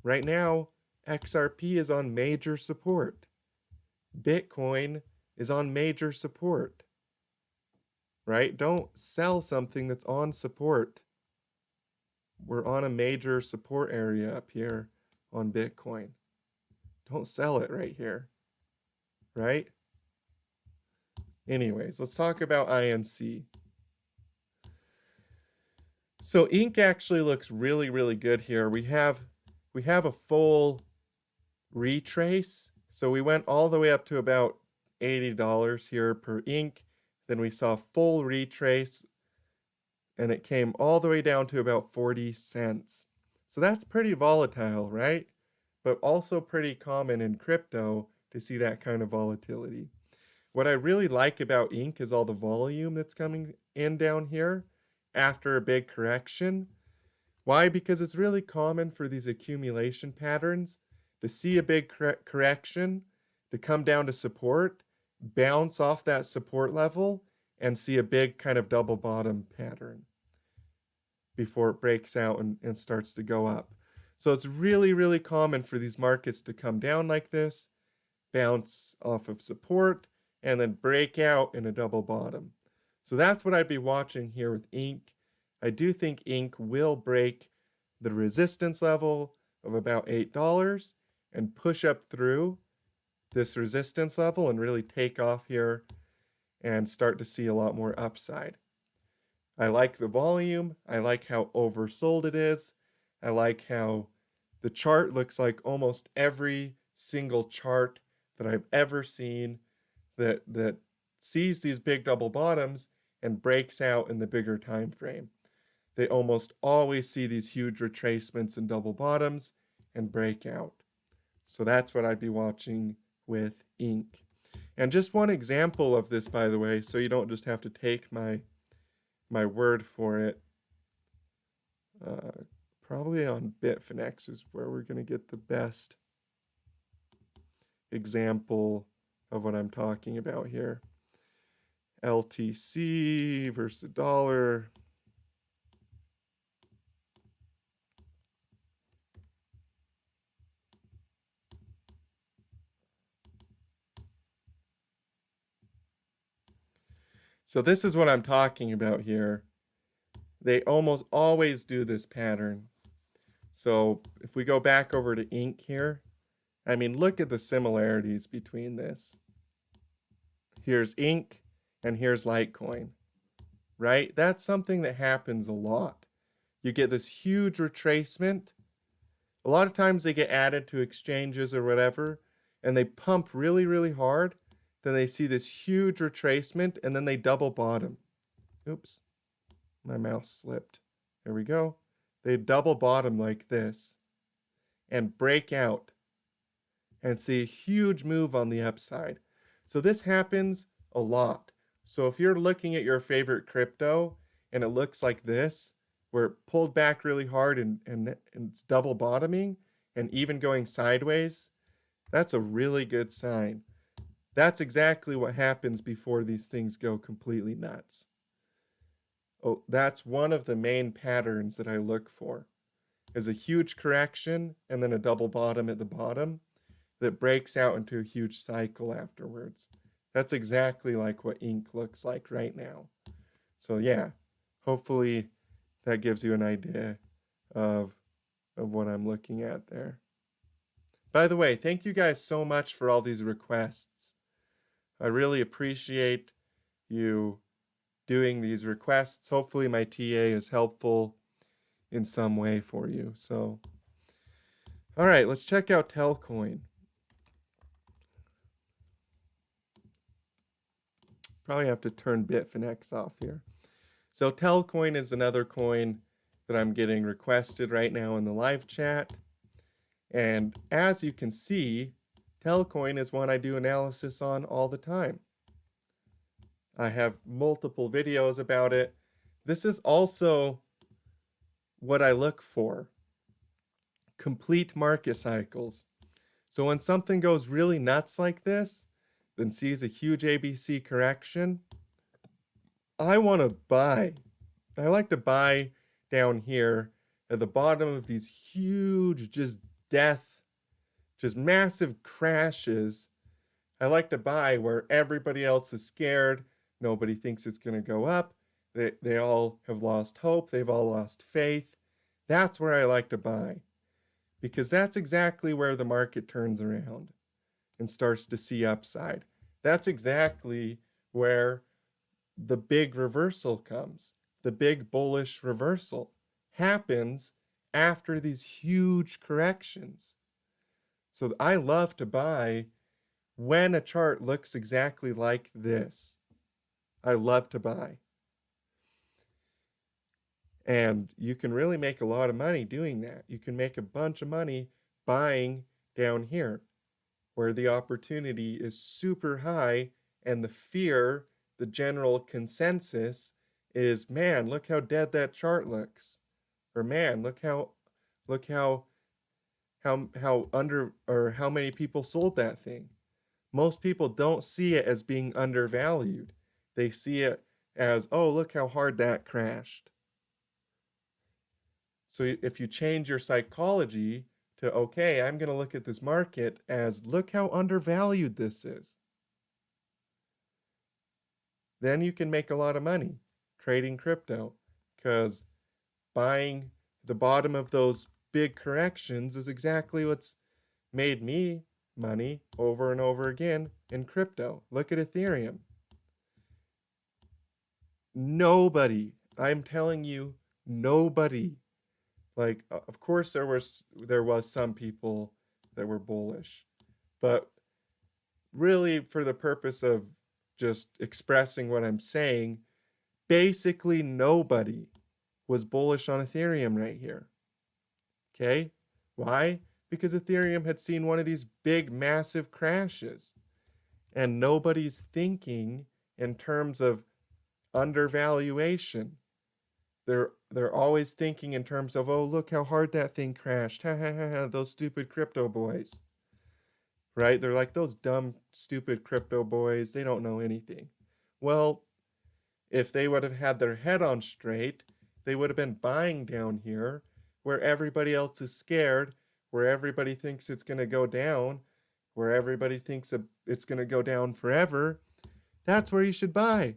Right now, XRP is on major support. Bitcoin is on major support. Right? Don't sell something that's on support. We're on a major support area up here on Bitcoin. Don't sell it right here. Right? Anyways, let's talk about INC. So ink actually looks really good here. We have a full retrace. So we went all the way up to about $80 here per ink. Then we saw full retrace and it came all the way down to about 40 cents. So that's pretty volatile, right? But also pretty common in crypto to see that kind of volatility. What I really like about ink is all the volume that's coming in down here after a big correction. Why? Because it's really common for these accumulation patterns to see a big correction, to come down to support, bounce off that support level, and see a big kind of double bottom pattern before it breaks out and starts to go up. So it's really, really common for these markets to come down like this, bounce off of support, and then break out in a double bottom. So that's what I'd be watching here with INC. I do think INC will break the resistance level of about $8 and push up through this resistance level and really take off here and start to see a lot more upside. I like the volume. I like how oversold it is. I like how the chart looks like almost every single chart that I've ever seen that sees these big double bottoms and breaks out in the bigger time frame. They almost always see these huge retracements and double bottoms and break out. So that's what I'd be watching with INC. And just one example of this, by the way, so you don't just have to take my word for it. Probably on Bitfinex is where we're going to get the best example of what I'm talking about here. LTC versus dollar. So this is what I'm talking about here. They almost always do this pattern. So if we go back over to INC here, I mean, look at the similarities between this. Here's INC and here's Litecoin, right? That's something that happens a lot. You get this huge retracement. A lot of times they get added to exchanges or whatever, and they pump really, really hard. Then they see this huge retracement, and then they double bottom. Oops, my mouse slipped. There we go. They double bottom like this and break out and see a huge move on the upside. So this happens a lot. So if you're looking at your favorite crypto and it looks like this, where it pulled back really hard and it's double bottoming and even going sideways, that's a really good sign. That's exactly what happens before these things go completely nuts. Oh, that's one of the main patterns that I look for, is a huge correction and then a double bottom at the bottom that breaks out into a huge cycle afterwards. That's exactly like what INC looks like right now. So yeah, hopefully that gives you an idea of what I'm looking at there. By the way, thank you guys so much for all these requests. I really appreciate you doing these requests. Hopefully my TA is helpful in some way for you. So, all right, let's check out Telcoin. Probably have to turn Bitfinex off here. So Telcoin is another coin that I'm getting requested right now in the live chat. And as you can see, Telcoin is one I do analysis on all the time. I have multiple videos about it. This is also what I look for. Complete market cycles. So when something goes really nuts like this, then sees a huge ABC correction, I want to buy. I like to buy down here at the bottom of these huge just massive crashes. I like to buy where everybody else is scared. Nobody thinks it's going to go up. They all have lost hope. They've all lost faith. That's where I like to buy, because that's exactly where the market turns around and starts to see upside. That's exactly where the big reversal comes. The big bullish reversal happens after these huge corrections. So I love to buy when a chart looks exactly like this. I love to buy. And you can really make a lot of money doing that. You can make a bunch of money buying down here, where the opportunity is super high and the fear, the general consensus is, man, look how dead that chart looks. Or man, look how how many people sold that thing. Most people don't see it as being undervalued. They see it as, oh, look how hard that crashed. So if you change your psychology to, okay, I'm going to look at this market as, look how undervalued this is, then you can make a lot of money trading crypto, because buying the bottom of those big corrections is exactly what's made me money over and over again in crypto. Look at Ethereum. Nobody, I'm telling you, nobody, like, of course there was some people that were bullish, but really, for the purpose of just expressing what I'm saying, basically nobody was bullish on Ethereum right here. Okay? Why? Because Ethereum had seen one of these big, massive crashes, and nobody's thinking in terms of undervaluation. They're always thinking in terms of, oh, look how hard that thing crashed. Ha ha ha ha, those stupid crypto boys. Right? They're like, those dumb, stupid crypto boys, they don't know anything. Well, if they would have had their head on straight, they would have been buying down here where everybody else is scared, where everybody thinks it's going to go down, where everybody thinks it's going to go down forever. That's where you should buy.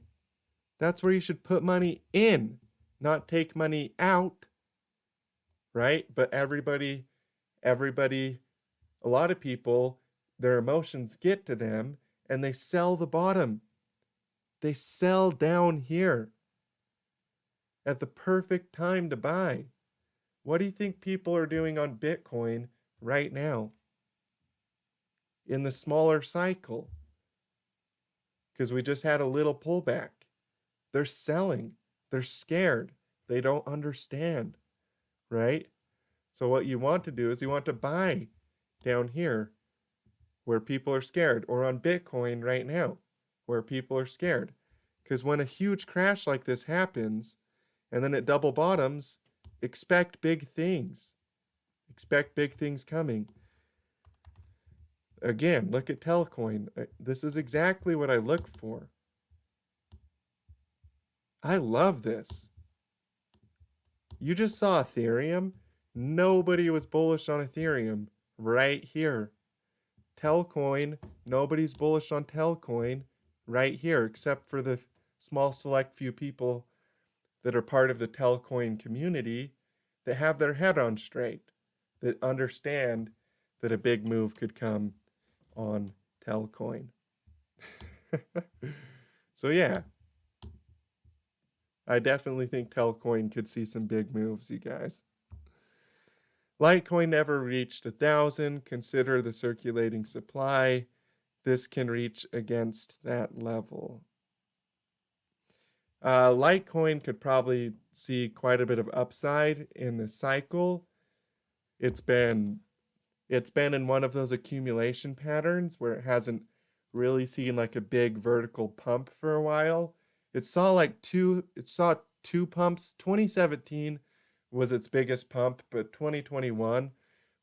That's where you should put money in, not take money out, right? But everybody, a lot of people, their emotions get to them and they sell the bottom. They sell down here at the perfect time to buy. What do you think people are doing on Bitcoin right now in the smaller cycle? Because we just had a little pullback. They're selling. They're scared. They don't understand, right? So what you want to do is you want to buy down here where people are scared, or on Bitcoin right now where people are scared. Because when a huge crash like this happens and then it double bottoms, expect big things. Expect big things coming. Again, look at Telcoin. This is exactly what I look for. I love this. You just saw Ethereum. Nobody was bullish on Ethereum right here. Telcoin, nobody's bullish on Telcoin right here, except for the small select few people that are part of the Telcoin community that have their head on straight, that understand that a big move could come on Telcoin. So yeah, I definitely think Telcoin could see some big moves, you guys. Litecoin never reached 1,000. Consider the circulating supply. This can reach against that level. Litecoin could probably see quite a bit of upside in the cycle. It's been in one of those accumulation patterns where it hasn't really seen like a big vertical pump for a while. It saw two pumps. 2017 was its biggest pump, but 2021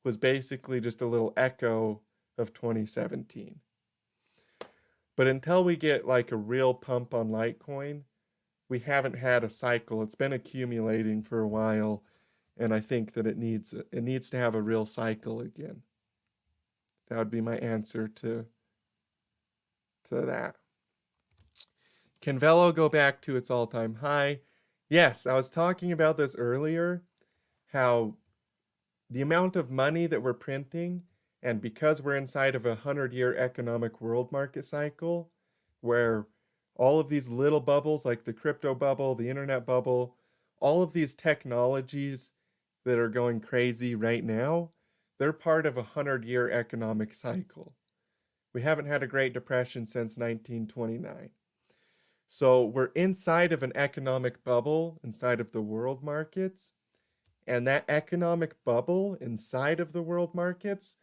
was basically just a little echo of 2017. But until we get like a real pump on Litecoin, we haven't had a cycle. It's been accumulating for a while, and I think that it needs to have a real cycle again. That would be my answer to that. Can Velo go back to its all-time high? Yes, I was talking about this earlier, how the amount of money that we're printing, and because we're inside of a 100-year economic world market cycle, where all of these little bubbles, like the crypto bubble, the internet bubble, all of these technologies that are going crazy right now, they're part of a 100-year economic cycle. We haven't had a Great Depression since 1929. So we're inside of an economic bubble inside of the world markets. And that economic bubble inside of the world markets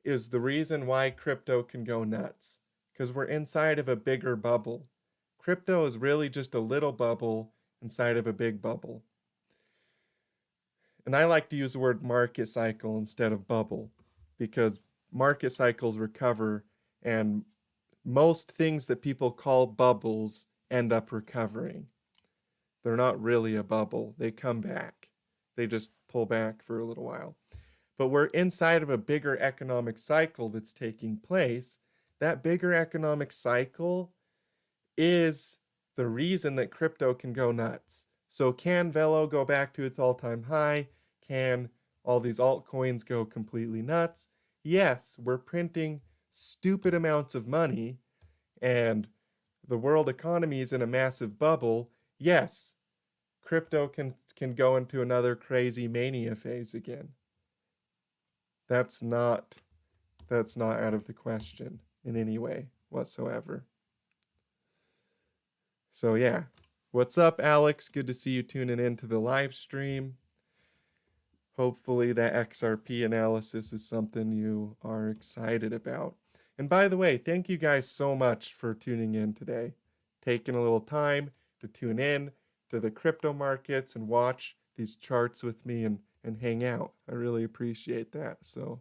is the reason why crypto can go nuts. Because we're inside of a bigger bubble. Crypto is really just a little bubble inside of a big bubble. And I like to use the word market cycle instead of bubble. because market cycles recover, and most things that people call bubbles end up recovering. They're not really a bubble. They come back. They just pull back for a little while. But we're inside of a bigger economic cycle that's taking place. That bigger economic cycle is the reason that crypto can go nuts. So can Velo go back to its all-time high? Can all these altcoins go completely nuts? Yes, we're printing stupid amounts of money and the world economy is in a massive bubble. Yes, crypto can go into another crazy mania phase again. That's not out of the question in any way whatsoever. So yeah, what's up, Alex? Good to see you tuning into the live stream. Hopefully that XRP analysis is something you are excited about. And by the way, thank you guys so much for tuning in today, taking a little time to tune in to the crypto markets and watch these charts with me and hang out. I really appreciate that. So,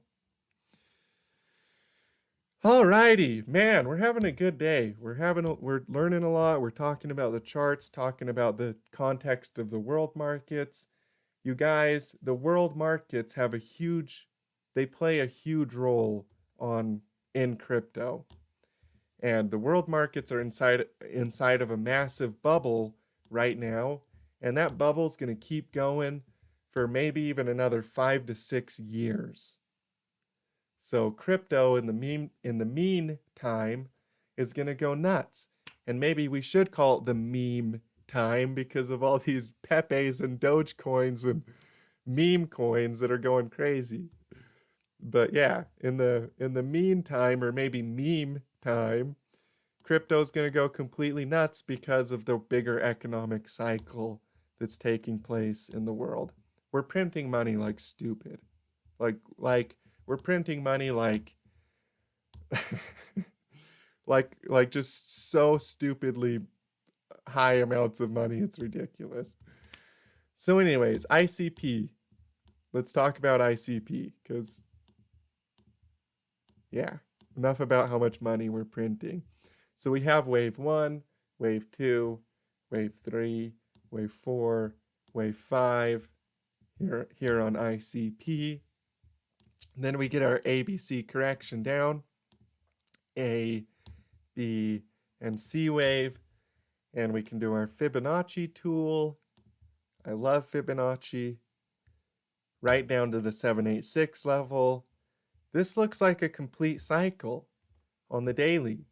alrighty, man, we're having a good day. We're learning a lot. We're talking about the charts, talking about the context of the world markets. You guys, the world markets have they play a huge role in crypto. And the world markets are inside of a massive bubble right now, and that bubble's going to keep going for maybe even another 5 to 6 years. So crypto in the meantime is going to go nuts. And maybe we should call it the meme time because of all these Pepes and Dogecoins and meme coins that are going crazy. But yeah, in the meantime, or maybe meme time, crypto's going to go completely nuts because of the bigger economic cycle that's taking place in the world. We're printing money like stupid. Like we're printing money like like just so stupidly high amounts of money. It's ridiculous. So anyways, ICP. Let's talk about ICP because yeah, enough about how much money we're printing. So we have wave 1, wave 2, wave 3, wave 4, wave 5 here on ICP. And then we get our ABC correction down, A, B, and C wave, and we can do our Fibonacci tool. I love Fibonacci. Right down to the 786 level. This looks like a complete cycle on the daily.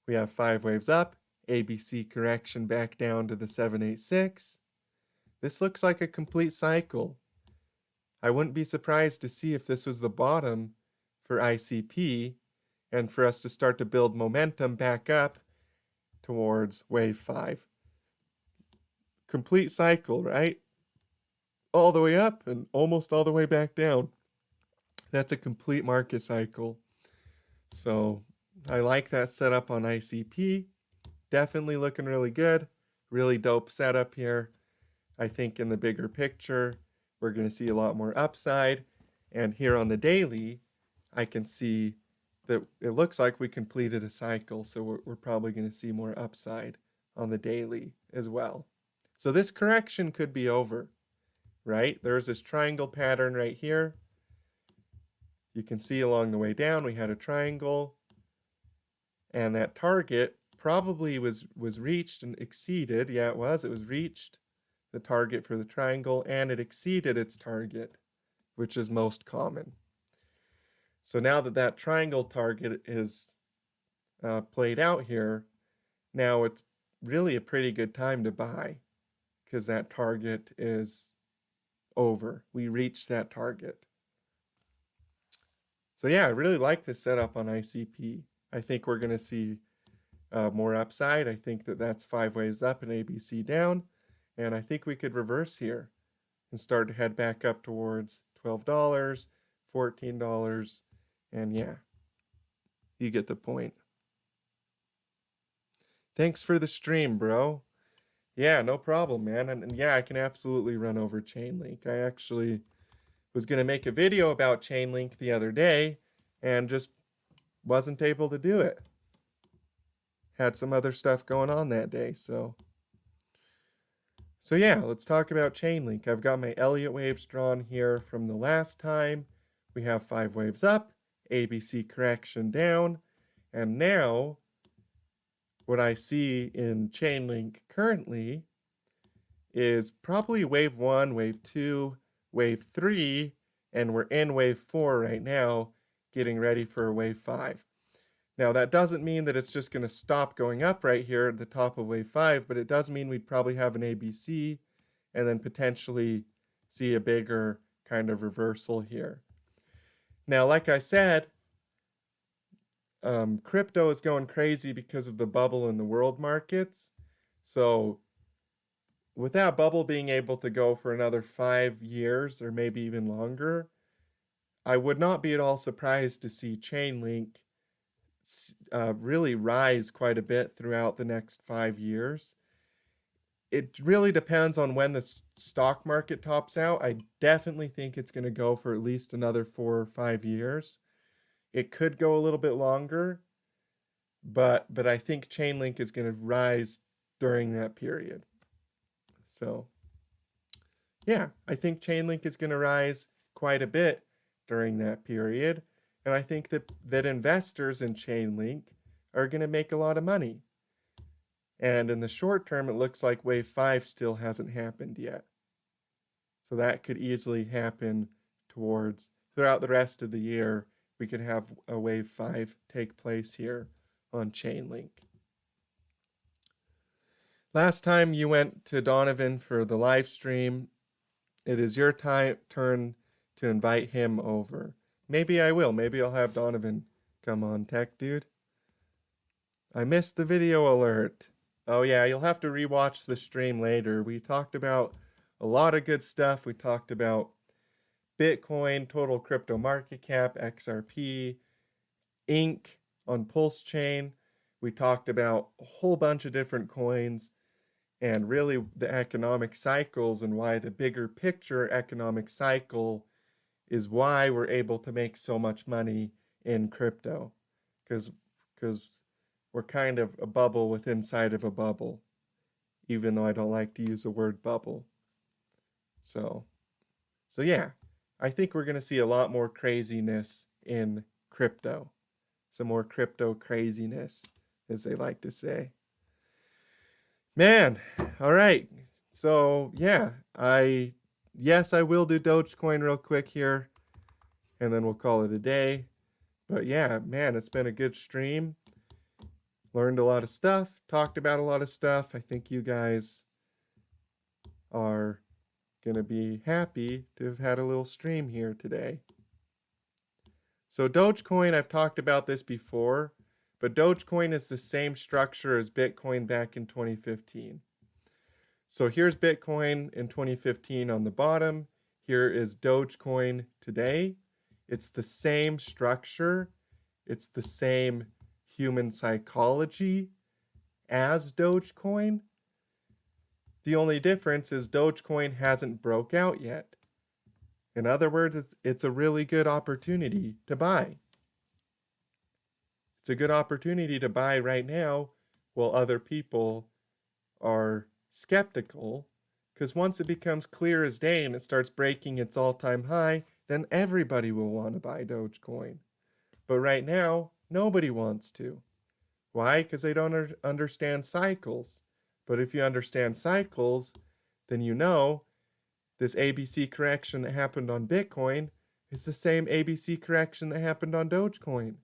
We have 5 waves up, ABC correction back down to the 786. This looks like a complete cycle. I wouldn't be surprised to see if this was the bottom for ICP and for us to start to build momentum back up towards wave 5. Complete cycle, right? All the way up and almost all the way back down. That's a complete market cycle. So I like that setup on ICP. Definitely looking really good. Really dope setup here. I think in the bigger picture, we're going to see a lot more upside. And here on the daily, I can see that it looks like we completed a cycle. So we're probably going to see more upside on the daily as well. So this correction could be over, right? There's this triangle pattern right here. You can see along the way down, we had a triangle. And that target probably was reached and exceeded. Yeah, it was reached, the target for the triangle, and it exceeded its target, which is most common. So now that triangle target is played out here, now it's really a pretty good time to buy because that target is over. We reached that target. So yeah, I really like this setup on ICP. I think we're going to see more upside. I think that's 5 waves up and ABC down. And I think we could reverse here and start to head back up towards $12, $14. And yeah, you get the point. Thanks for the stream, bro. Yeah, no problem, man. And yeah, I can absolutely run over Chainlink. I actually was going to make a video about Chainlink the other day and just wasn't able to do it. Had some other stuff going on that day, so yeah, let's talk about Chainlink. I've got my Elliott waves drawn here from the last time. We have 5 waves up, ABC correction down, and now what I see in Chainlink currently is probably wave 1, wave 2, wave 3, and we're in wave 4 right now, getting ready for wave 5. Now, that doesn't mean that it's just going to stop going up right here at the top of wave 5, but it does mean we'd probably have an ABC and then potentially see a bigger kind of reversal here. Now, like I said, crypto is going crazy because of the bubble in the world markets. So with that bubble being able to go for another 5 years or maybe even longer, I would not be at all surprised to see Chainlink really rise quite a bit throughout the next 5 years. It really depends on when the stock market tops out. I definitely think it's going to go for at least another 4 or 5 years. It could go a little bit longer, but I think Chainlink is going to rise during that period. So yeah, I think Chainlink is going to rise quite a bit during that period. And I think that investors in Chainlink are going to make a lot of money. And in the short term, it looks like wave 5 still hasn't happened yet. So that could easily happen throughout the rest of the year. We could have a wave 5 take place here on Chainlink. Last time you went to Donovan for the live stream, it is your turn to invite him over. Maybe I will. Maybe I'll have Donovan come on, Tech Dude. I missed the video alert. Oh yeah, you'll have to rewatch the stream later. We talked about a lot of good stuff. We talked about Bitcoin, total crypto market cap, XRP, Inc. on Pulse Chain. We talked about a whole bunch of different coins and really the economic cycles and why the bigger picture economic cycle is why we're able to make so much money in crypto, because we're kind of a bubble within inside of a bubble, even though I don't like to use the word bubble. So yeah, I think we're going to see a lot more craziness in crypto. Some more crypto craziness, as they like to say. Man, all right. So yeah, yes, I will do Dogecoin real quick here, and then we'll call it a day. But yeah, man, it's been a good stream. Learned a lot of stuff, talked about a lot of stuff. I think you guys are going to be happy to have had a little stream here today. So Dogecoin, I've talked about this before, but Dogecoin is the same structure as Bitcoin back in 2015. So here's Bitcoin in 2015 on the bottom. Here is Dogecoin today. It's the same structure. It's the same human psychology as Dogecoin. The only difference is Dogecoin hasn't broke out yet. In other words, it's a really good opportunity to buy. It's a good opportunity to buy right now while other people are skeptical, because once it becomes clear as day and it starts breaking its all-time high, then everybody will want to buy Dogecoin. But right now, nobody wants to. Why? Because they don't understand cycles. But if you understand cycles, then you know this ABC correction that happened on Bitcoin is the same ABC correction that happened on Dogecoin.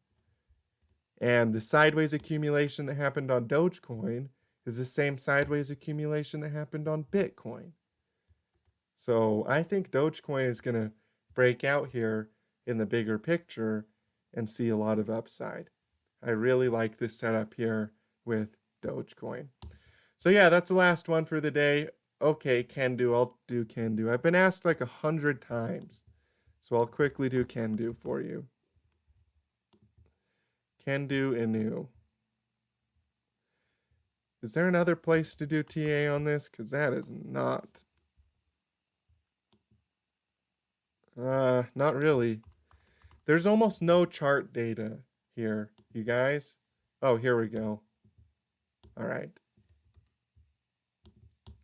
And the sideways accumulation that happened on Dogecoin is the same sideways accumulation that happened on Bitcoin. So I think Dogecoin is going to break out here in the bigger picture and see a lot of upside. I really like this setup here with Dogecoin. So yeah, that's the last one for the day. Okay, Kendu, I'll do Kendu. I've been asked like 100 times, so I'll quickly do Kendu for you. Kendu Inu. Is there another place to do TA on this? Because that is not. Not really. There's almost no chart data here, you guys. Oh, here we go. All right.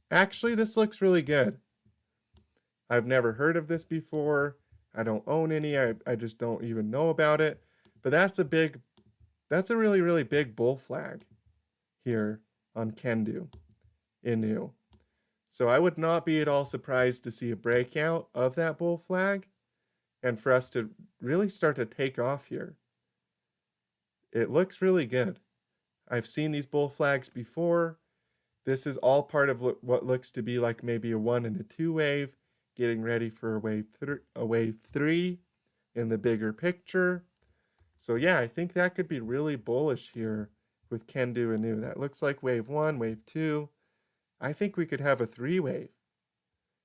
Actually, this looks really good. I've never heard of this before. I don't own any. I just don't even know about it. But that's a really, really big bull flag here on Kendu Inu. So I would not be at all surprised to see a breakout of that bull flag and for us to really start to take off here. It looks really good. I've seen these bull flags before. This is all part of what looks to be like maybe a 1 and a 2 wave, getting ready for a wave 3 in the bigger picture. So yeah, I think that could be really bullish here with Kendu Inu. That looks like wave 1, wave 2. I think we could have a 3 wave.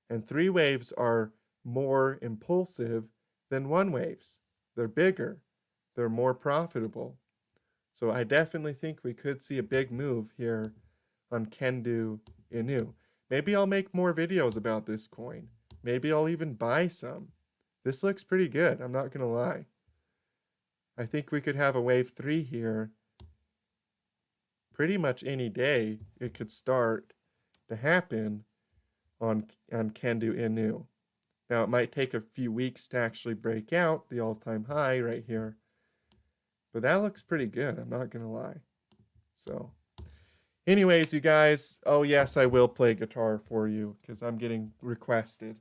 And 3 waves are more impulsive than 1 waves. They're bigger. They're more profitable. So I definitely think we could see a big move here on Kendu Inu. Maybe I'll make more videos about this coin. Maybe I'll even buy some. This looks pretty good, I'm not going to lie. I think we could have a wave 3 here. Pretty much any day it could start to happen on Kendu Inu. Now it might take a few weeks to actually break out the all-time high right here. But that looks pretty good, I'm not going to lie. So anyways, you guys, oh yes, I will play guitar for you because I'm getting requested.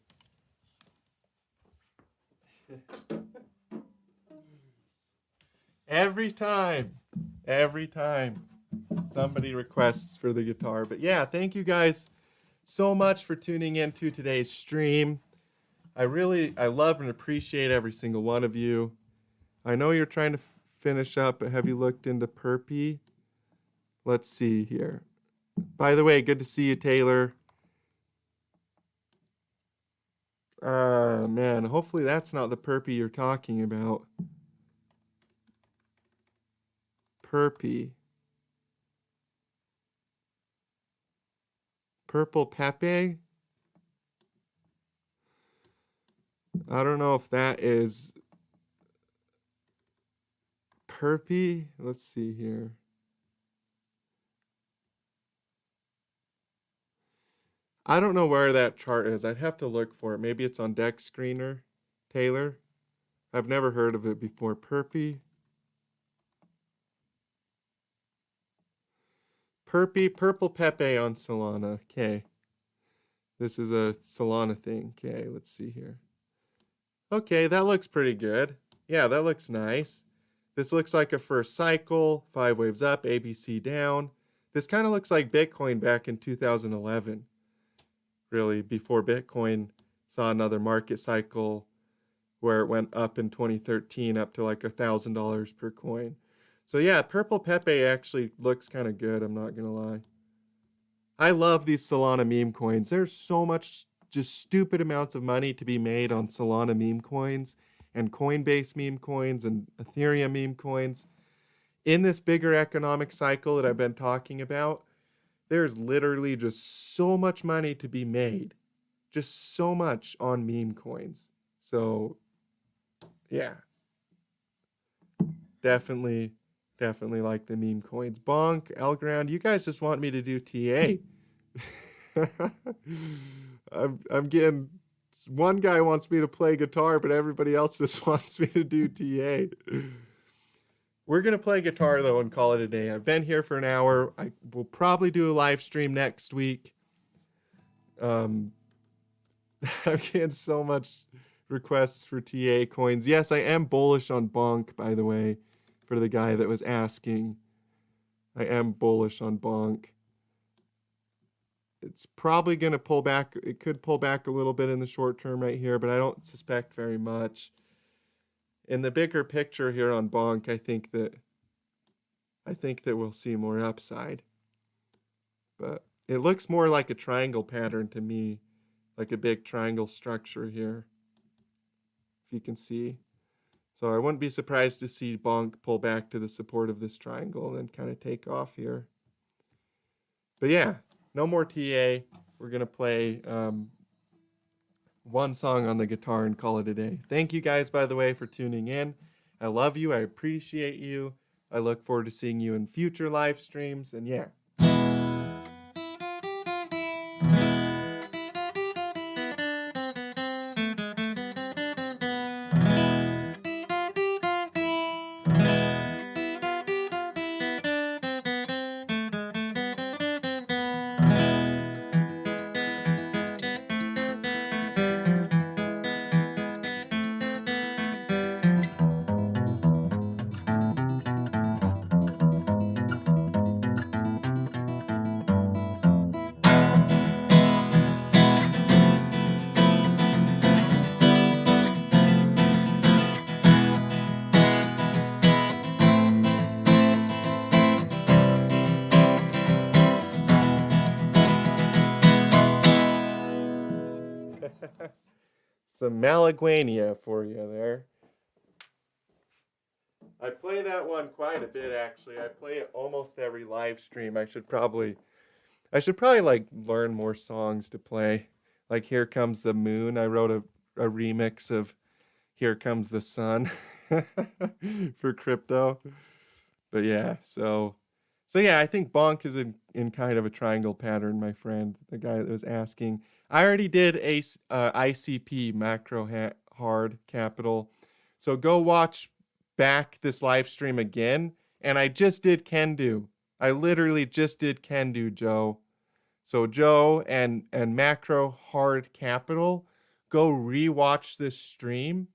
Every time somebody requests for the guitar. But yeah, thank you guys so much for tuning in to today's stream. I love and appreciate every single one of you. I know you're trying to finish up, but have you looked into Perpy? Let's see here. By the way, good to see you, Taylor. Man, hopefully that's not the Perpy you're talking about. Perpy. Purple Pepe? I don't know if that is Perpy. Let's see here. I don't know where that chart is. I'd have to look for it. Maybe it's on Deck Screener, Taylor. I've never heard of it before. Perpy. Purple Pepe on Solana. Okay. This is a Solana thing. Okay, let's see here. Okay, that looks pretty good. Yeah, that looks nice. This looks like a first cycle, 5 waves up, ABC down. This kind of looks like Bitcoin back in 2011. Really, before Bitcoin saw another market cycle where it went up in 2013 up to like $1,000 per coin. So yeah, Purple Pepe actually looks kind of good, I'm not going to lie. I love these Solana meme coins. There's so much just stupid amounts of money to be made on Solana meme coins and Coinbase meme coins and Ethereum meme coins. In this bigger economic cycle that I've been talking about, there's literally just so much money to be made. Just so much on meme coins. So, yeah. Definitely like the meme coins. Bonk, Elground, you guys just want me to do TA. I'm getting, one guy wants me to play guitar, but everybody else just wants me to do TA. We're going to play guitar, though, and call it a day. I've been here for an hour. I will probably do a live stream next week. I'm getting so much requests for TA coins. Yes, I am bullish on Bonk, by the way, for the guy that was asking. I am bullish on Bonk. It's probably going to pull back. It could pull back a little bit in the short term right here, but I don't suspect very much. In the bigger picture here on Bonk, I think that we'll see more upside. But it looks more like a triangle pattern to me, like a big triangle structure here, if you can see. So I wouldn't be surprised to see Bonk pull back to the support of this triangle and then kind of take off here. But yeah, no more TA. We're going to play one song on the guitar and call it a day. Thank you guys, by the way, for tuning in. I love you. I appreciate you. I look forward to seeing you in future live streams. And yeah. Some Malaguena for you there. I play that one quite a bit, actually. I play it almost every live stream. I should probably like learn more songs to play. Like Here Comes the Moon. I wrote a remix of Here Comes the Sun for crypto. But yeah, so yeah, I think Bonk is in kind of a triangle pattern, my friend. The guy that was asking. I already did a ICP macro hard capital. So go watch back this live stream again. And I just did Kendu. I literally just did Kendu, Joe. So Joe and macro hard capital, go rewatch this stream.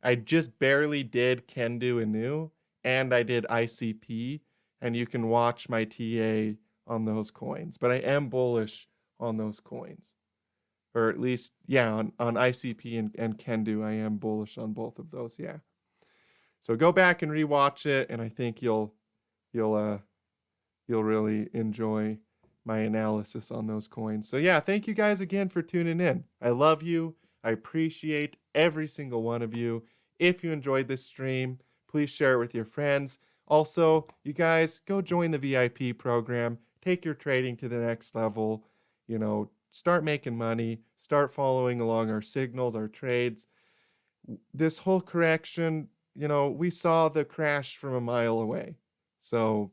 I just barely did Kendu Inu and I did ICP, and you can watch my TA on those coins. But I am bullish on those coins. Or at least, yeah, on ICP and Kendu, I am bullish on both of those, yeah. So go back and rewatch it, and I think you'll really enjoy my analysis on those coins. So yeah, thank you guys again for tuning in. I love you. I appreciate every single one of you. If you enjoyed this stream, please share it with your friends. Also, you guys, go join the VIP program. Take your trading to the next level. You know, start making money. Start following along our signals, our trades. This whole correction, you know, we saw the crash from a mile away. So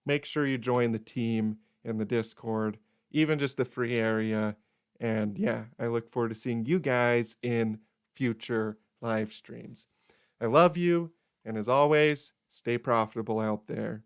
make sure you join the team in the Discord, even just the free area. And yeah, I look forward to seeing you guys in future live streams. I love you. And as always, stay profitable out there.